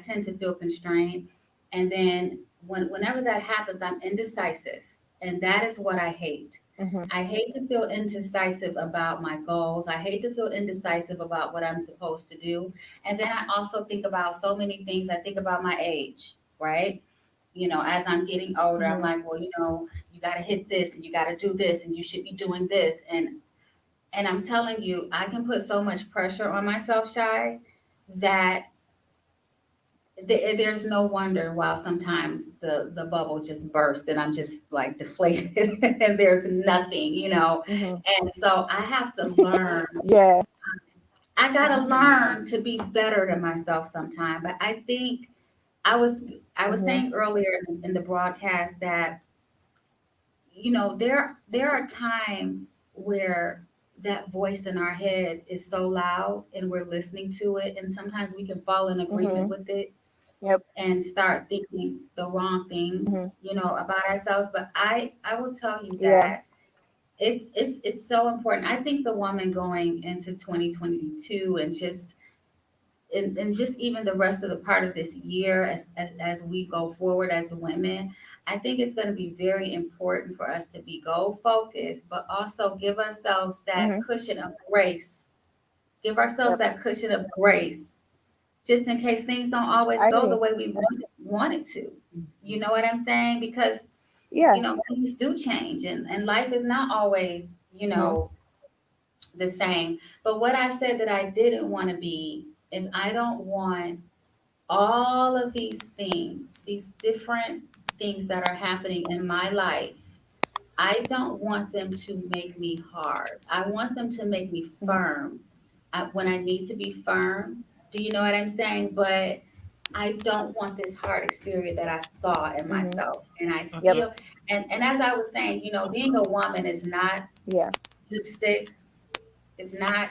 tend to feel constrained. And then whenever that happens, I'm indecisive. And that is what I hate. Hmm. I hate to feel indecisive about my goals. I hate to feel indecisive about what I'm supposed to do. And then I also think about so many things. I think about my age, right? As I'm getting older, I'm Hmm. like, well, you got to hit this and you got to do this and you should be doing this. And I'm telling you, I can put so much pressure on myself, Shy, that there's no wonder why sometimes the bubble just bursts and I'm just like deflated and there's nothing. Hmm. And so I have to learn. Yeah. I gotta learn Boundaries. to be better than myself sometime. But I think I was I was Hmm. saying earlier in the broadcast that there are times where that voice in our head is so loud and we're listening to it and sometimes we can fall in agreement Hmm. with it Yep. and start thinking the wrong Hmm. things, about ourselves. But I will tell you Yeah. that it's so important. I think the woman going into 2022 and just even the rest of the part of this year as we go forward as women, I think it's going to be very important for us to be goal focused, but also give ourselves that Hmm. cushion of grace. Give ourselves Yep. that cushion of grace just in case things don't always I go the agree. way we want it to. You know what I'm saying? Because Yeah. things do change, and life is not always, Mm-hmm. the same. But what I said that I didn't want to be is I don't want all of these things, these different things that are happening in my life. I don't want them to make me hard. I want them to make me Mm-hmm. firm when I need to be firm. Do you know what I'm saying? But I don't want this hard exterior that I saw in Mm-hmm. myself. And I Yep. Mhm. feel, and as I was saying, being a woman is not Yeah. lipstick, it's not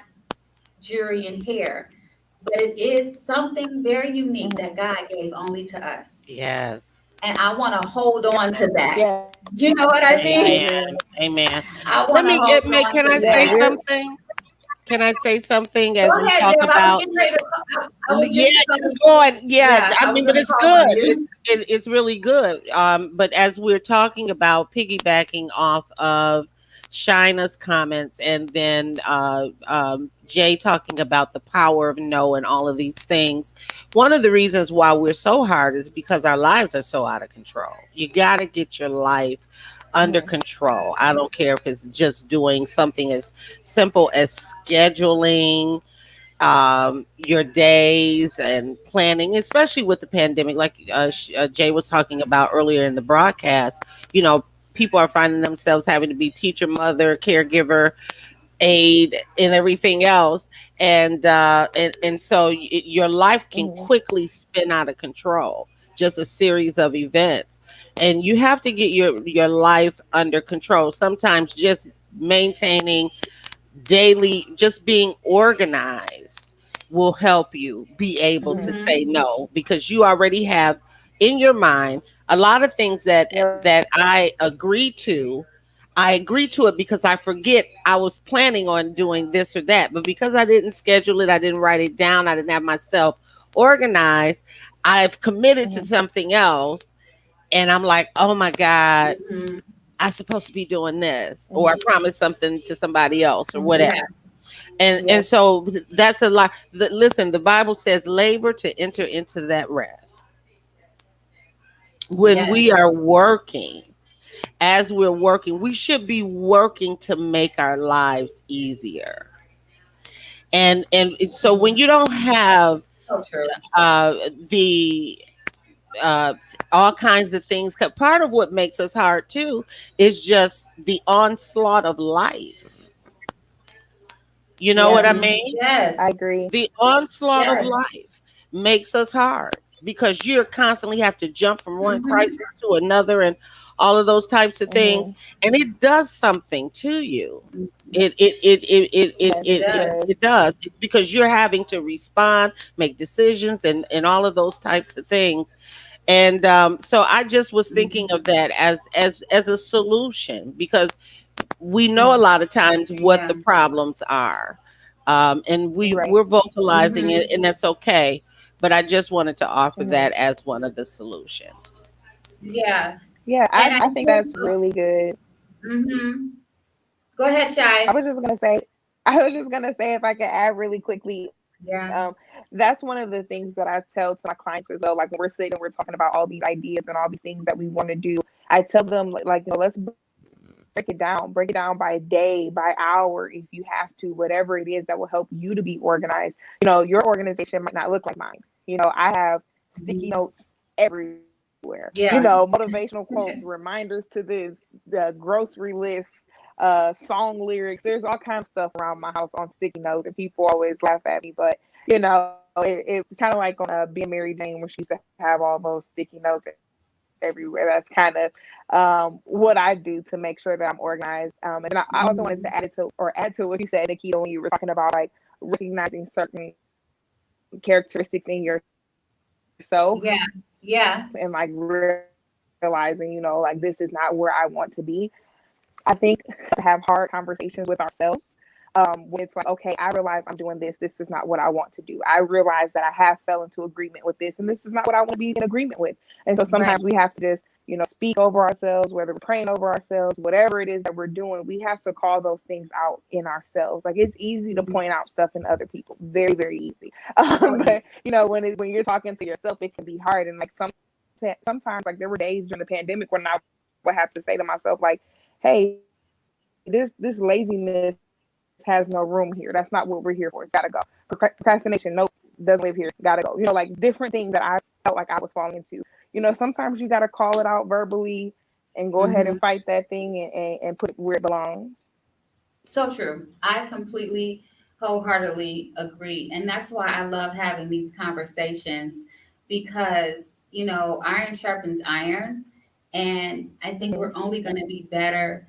jewelry and hair, but it is something very unique Mm-hmm. that God gave only to us. Yes. And I want to hold on to that. Yeah. You know what I I mean? Amen. agree. Amen. I Let want to me hold make. on Can to I Yeah. say that. We're. something? Can I say something Go as we ahead, talk Deb. I was about? getting ready to. I was Yeah, just. you're going. Yeah, Yeah, I I was mean, but going to it's call good. on It's you. it's really good. But as we're talking about piggybacking off of Shina's comments, and then Jay talking about the power of no and all of these things, one of the reasons why we're so hard is because our lives are so out of control. You got to get your life under Mm-hmm. control. I don't care if it's just doing something as simple as scheduling your days and planning, especially with the pandemic, like Jay was talking about earlier in the broadcast. You know, people are finding themselves having to be teacher, mother, caregiver, aid, and everything else, and so your life can Mm-hmm. quickly spin out of control. Just a series of events, and you have to get your life under control. Sometimes just maintaining daily, just being organized will help you be able to Mm-hmm. say Mm-hmm. no, because you already have in your mind a lot of things Yep. that I agree to it because I forget I was planning on doing this or that, but because I didn't schedule it, I didn't write it down, I didn't have myself organized, I've committed to Mm-hmm. something else, and I'm like, oh my god, Mm-hmm. I'm supposed to be doing this, or I Mm-hmm. promised something to somebody else, or Mm-hmm. whatever. Yeah. And Yep. so that's a lot. Listen, the Bible says labor to enter into that rest. When we Yes. are working, as we're working, we should be working to make our lives easier. And so when you don't have So true. uh the uh all kinds of things, 'cause part of what makes us hard too is just the onslaught of life. You know what Yeah. I Mm-hmm. mean? I Yes. agree. The onslaught of Yes. life makes us hard because you're constantly have to jump from one Mm-hmm. crisis to another, and all of those types of things, Mm-hmm. and it does something to you. It Yes, it does. does. It does, because you're having to respond, make decisions, and all of those types of things. And so I just was thinking Mm-hmm. of that as a solution, because we know a Mm-hmm. lot of times what Yeah. the problems are, and Right. we're vocalizing it, Mm-hmm. and that's okay. But I just wanted to offer Mm-hmm. that as one of the solutions. Yeah. Yeah. And I I think think. that's really good. Mm-hmm. Go ahead, I Shy. was just gonna say, I was just gonna say, if I could add really quickly, Yeah. that's one of the things that I tell to my clients as well. Like when we're sitting and we're talking about all these ideas and all these things that we want to do, I tell them let's break it down by day, by hour, if you have to, whatever it is that will help you to be organized. Your organization might not look like mine. I have sticky Mhm. notes everywhere. Yeah. Motivational quotes, reminders to this, the grocery list, song lyrics. There's all kinds of stuff around my house on sticky notes, and people always laugh at me. But it's kind of like on Being Mary Jane, when she used to have all those sticky notes everywhere. That's kind of what I do to make sure that I'm organized. And then I also wanted to Mhm. add to what you said, Nikita, when you were talking about like recognizing certain characteristics in yourself, and like Yeah. Yeah. realizing, like this is not where I want to be. I think sometimes we have to have hard conversations with ourselves. When it's like, okay, I realize I'm doing this. This is not what I want to do. I realize that I have fell into agreement with this, and this is not what I want to be in agreement with. And so Right. sometimes we have to just, speak over ourselves, whether we're praying over ourselves, whatever it is that we're doing, we have to call those things out in ourselves. Like it's easy to Mhm. point out stuff in other people, very, very easy. So But when you're talking to yourself, it can be hard. And like sometimes, like there were days during the pandemic when I would have to say to myself, like, hey, this laziness has no room here. That's not what we're here for. It's gotta go. Procrastination, nope, doesn't live here. Gotta go. Like different things that I felt like I was falling into. Sometimes you gotta call it out verbally and go ahead and Mm-hmm. fight that thing and put it where it belongs. So true. I completely, wholeheartedly agree. And that's why I love having these conversations because, iron sharpens iron. And I think we're Hmm. only going to be better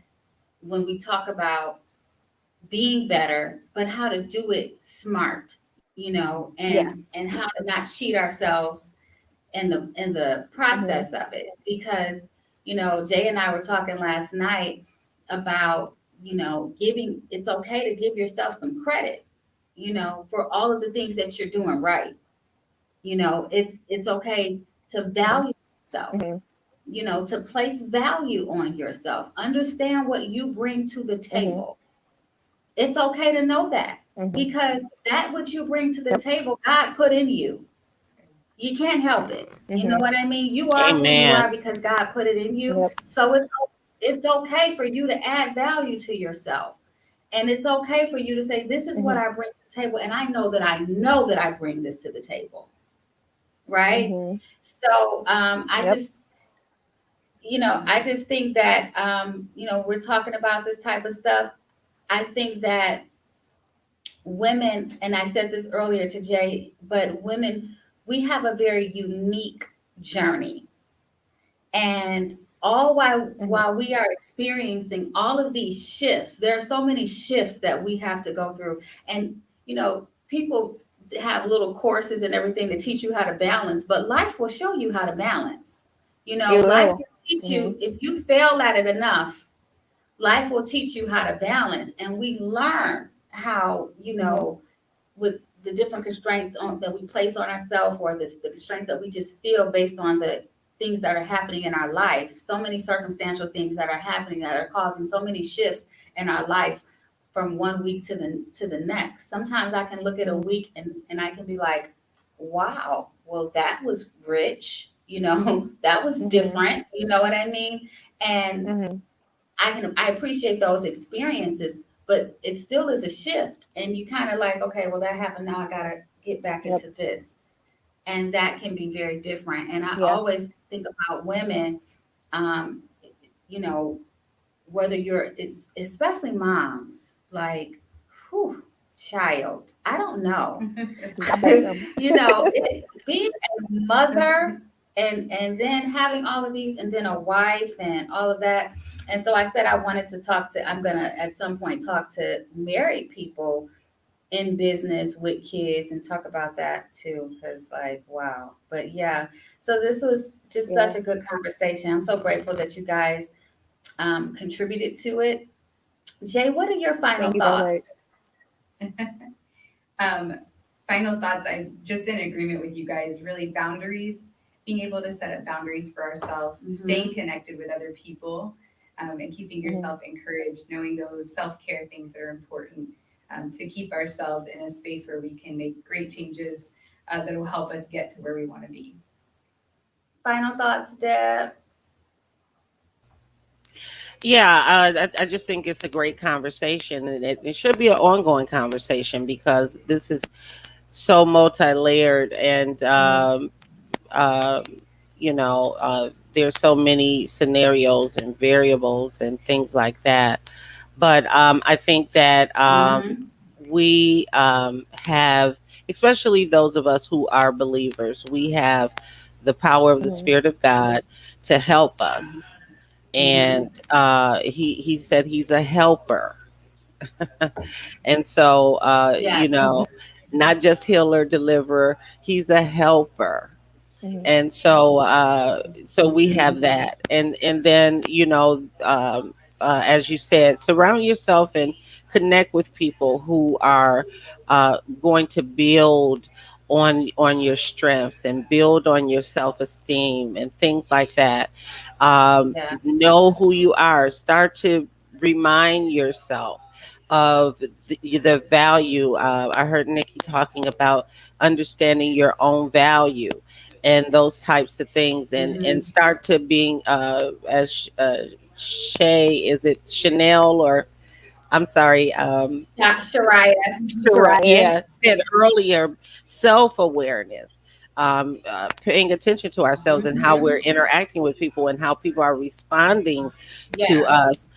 when we talk about being better, but how to do it smart, Yeah. and how to not cheat ourselves in the Hmm. process of it. Because, Jay and I were talking last night about, giving it's okay to give yourself some credit, for all of the things that you're doing right. It's okay to value yourself, Hmm. to place value on yourself. Understand what you bring to the Hmm. table. It's okay to know that, Hmm. because that what you bring to the Yep. table, God put in you. You can't help it. You know Hmm. what I mean? You are who you are Amen. because God put it in you. Yep. So it's okay for you to add value to yourself. And it's okay for you to say, this is what Hmm. I bring to the table. And I know that I bring this to the table. Right. Hmm. So Yep. I just think that, we're talking about this type of stuff. I think that women, and I said this earlier to Jay, but women, we have a very unique journey. And all Hmm. while we are experiencing all of these shifts, there are so many shifts that we have to go through. And, people have little courses and everything to teach you how to balance, but life will show you how to balance. It Life will. will teach Hmm. you, if you fail at it enough, life will teach you how to balance. And we learn how, Hmm. with the different constraints that we place on ourselves, or the constraints that we just feel based on the things that are happening in our life. So many circumstantial things that are happening that are causing so many shifts in our life from one week to the next. Sometimes I can look at a Hmm. week and I can be like, wow, well, that was rich, that was Hmm. different. You know what I mean? And Hmm. I appreciate those experiences, but it still is a shift. And you kind of like, okay, well, that happened. Now I gotta get back Yep. into this. And that can be very different. And I Yeah. always think about women, um, you know, whether it's especially moms, like, whew, child, I don't know. I bet them. Being a mother and then having all of these, and then a wife and all of that. And so I said I wanted to I'm gonna at some point talk to married people in business with kids and talk about that too, because like, wow. But yeah, so this was just Yeah. such a good conversation. I'm so grateful that you guys contributed to it. Jay, what are your final Thank you so much. thoughts? um, Final thoughts. I'm just in agreement with you guys. Really, boundaries, being able to set up boundaries for ourselves, Mm-hmm. staying connected with other people, and keeping Hmm. yourself encouraged, knowing those self care things that are important, to keep ourselves in a space where we can make great changes that will help us get to where we want to be. Final thoughts, Deb. Yeah, I just think it's a great conversation, and it should be an ongoing conversation because this is so multi-layered, and Hmm. uh, there's so many scenarios and variables and things like that. But I think that Mm-hmm. we have, especially those of us who are believers, we have the power of the Hmm. Spirit of God to help us. Mm-hmm. And he said he's a helper. And so, Yes. not just healer, deliverer, he's a helper. Hmm. And so we Mm-hmm. have that, and then as you said, surround yourself and connect with people who are going to build on your strengths and build on your self-esteem and things like that. Yeah. Know who you are. Start to remind yourself of the value. I heard Nikki talking about understanding your own value, and those types of things, and Mm-hmm. start to being as Shay, is it Chanel, or I'm sorry, Shariah. sure, Shariah. yeah, said earlier, self-awareness, paying attention to ourselves and how Mm-hmm. we're interacting with people and how people are responding to Yeah. us.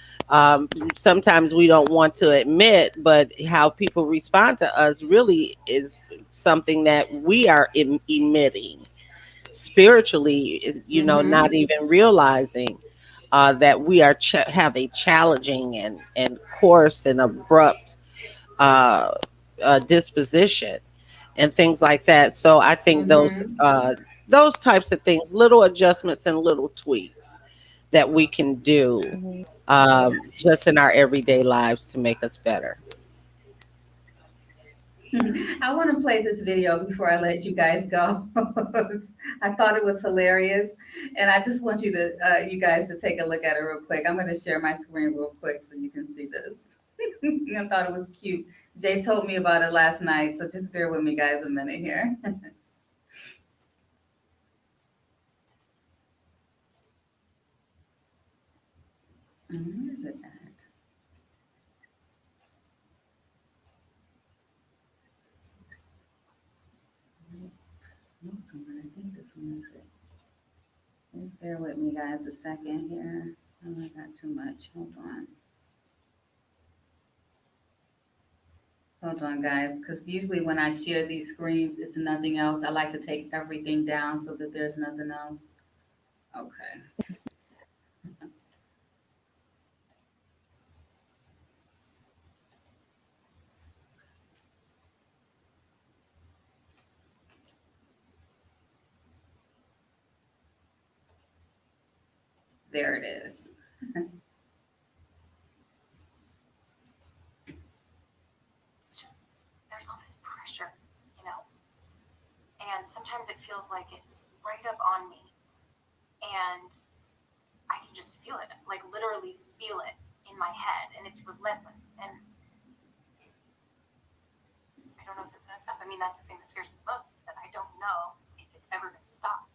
Sometimes we don't want to admit, but how people respond to us really is something that we are emitting spiritually, Mm-hmm. not even realizing that we are have a challenging and coarse and abrupt uh, disposition and things like that. So I think Mm-hmm. those types of things, little adjustments and little tweaks that we can do Mhm. just in our everyday lives to make us better. I want to play this video before I let you guys go. I thought it was hilarious, and I just want you guys to take a look at it real quick. I'm going to share my screen real quick so you can see this. I thought it was cute. Jay told me about it last night, so just bear with me, guys, a minute here. Where is it at? Nope, I think this one is it. Just bear with me, guys, a second here. Oh, I got too much. Hold on. Hold on, guys, because usually when I share these screens, it's nothing else. I like to take everything down so that there's nothing else. Okay, there it is. It's just, there's all this pressure, you know? And sometimes it feels like it's right up on me. And I can just feel it, like literally feel it in my head. And it's relentless. And I don't know if it's going to stop. I mean, that's the thing that scares me the most is that I don't know if it's ever going to stop.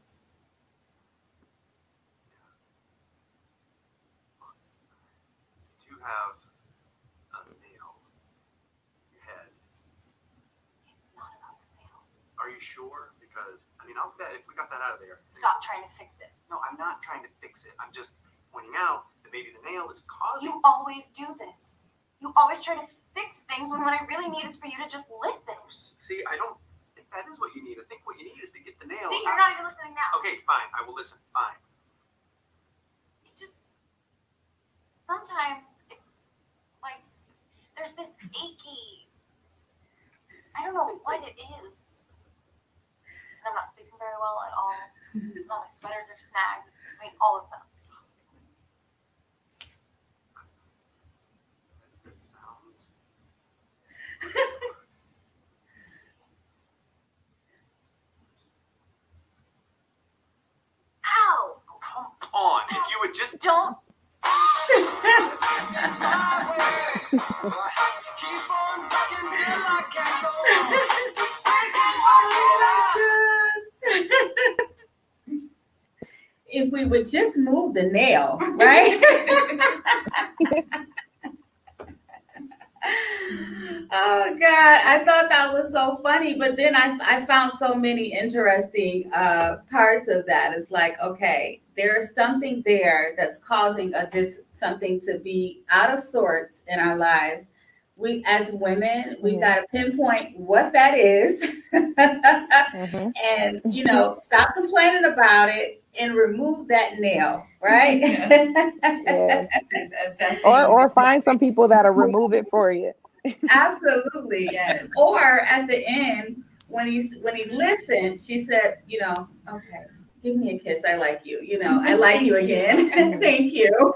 You have a nail in your head. It's not about the nail. Are you sure? Because, I mean, I'll bet if we got that out of there. Stop trying to fix it. No, I'm not trying to fix it. I'm just pointing out that maybe the nail is causing. You always do this. You always try to fix things when what I really need is for you to just listen. See, I don't think that is what you need. I think what you need is to get the nail. See, you're not even listening now. Okay, fine. I will listen. Fine. It's just, sometimes it's like there's this achy, I don't know what it is. And I'm not sleeping very well at all. All my sweaters are snagged. I mean, all of them. That sounds. Ow! Come on. If you would just. Don't. If we would just move the nail, right? Oh God, I thought that was so funny, but then I found so many interesting parts of that. It's like, okay, there's something there that's causing something to be out of sorts in our lives. We as women, we've got to pinpoint what that is, Mhm. and stop complaining about it and remove that nail, right? Yes. It's assessing. Or find some people that'll remove it for you. Absolutely. Yes. Or at the end, when he listened, she said, okay, give me a kiss. I like you. I like you again. Thank you.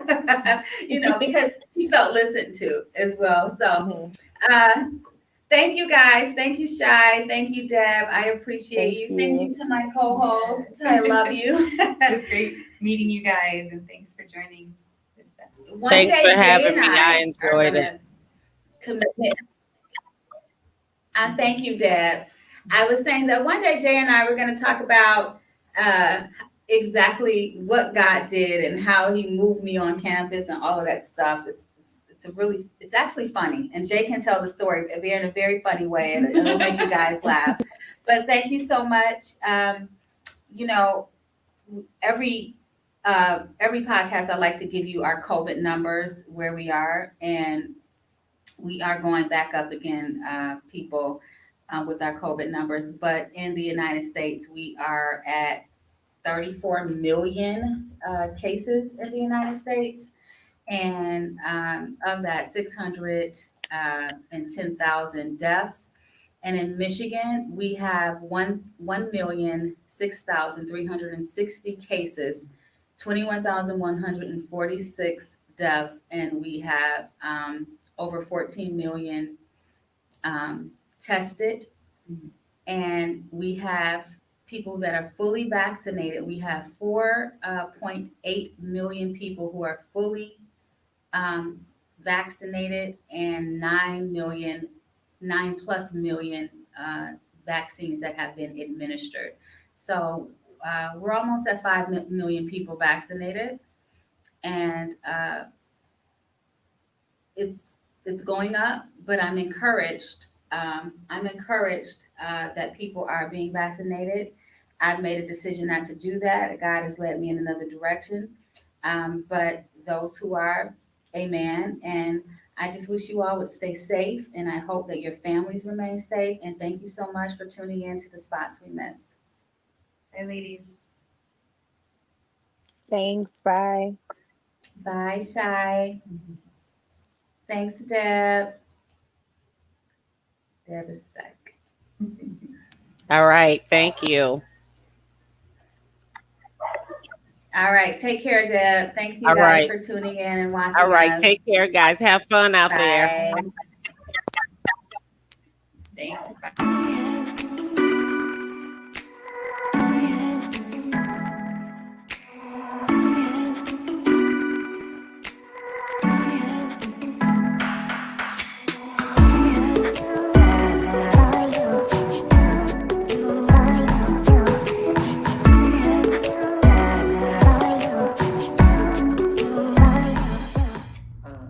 Because she felt listened to as well. So Mhm. thank you guys. Thank you, Shy. Thank you, Deb. I appreciate Thank you. Thank you you. to my co-hosts. I love you. It was great meeting you guys, and thanks for joining. One Thanks day, for Jay having and me. I I are enjoyed it. gonna commit. I thank you, Deb. I was saying that one day Jay and I were going to talk about exactly what God did and how He moved me on campus and all of that stuff. It's actually funny, and Jay can tell the story in a very funny way, and it'll make you guys laugh. But thank you so much. You know, every podcast I like to give you our COVID numbers where we are, and we are going back up again, people, with our COVID numbers. But in the United States, we are at 34 million cases in the United States, and of that, 610,000 deaths. And in Michigan, we have 1,006,360 cases, 21,146 deaths, and we have over 14 million tested. And we have people that are fully vaccinated. We have 4.8 million people who are fully vaccinated, and 9+ million vaccines that have been administered. So we're almost at 5 million people vaccinated, and it's going up. But I'm encouraged. That people are being vaccinated. I've made a decision not to do that. God has led me in another direction. But those who are, amen. And I just wish you all would stay safe, and I hope that your families remain safe. And thank you so much for tuning in to the Spots We Miss. Bye, ladies. Thanks. Bye. Bye, Shy. Thanks, Deb. Deb is stuck. All right. Thank you. All right. Take care, Deb. Thank you All guys right. for tuning in and watching All right. us. Take care, guys. Have fun out there. Bye. Thanks. Bye.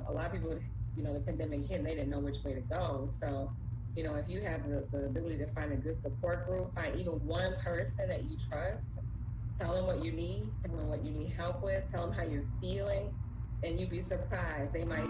A lot of people, the pandemic hit and they didn't know which way to go. So, if you have the ability to find a good support group, find even one person that you trust, tell them what you need, tell them what you need help with, tell them how you're feeling, and you'd be surprised. They might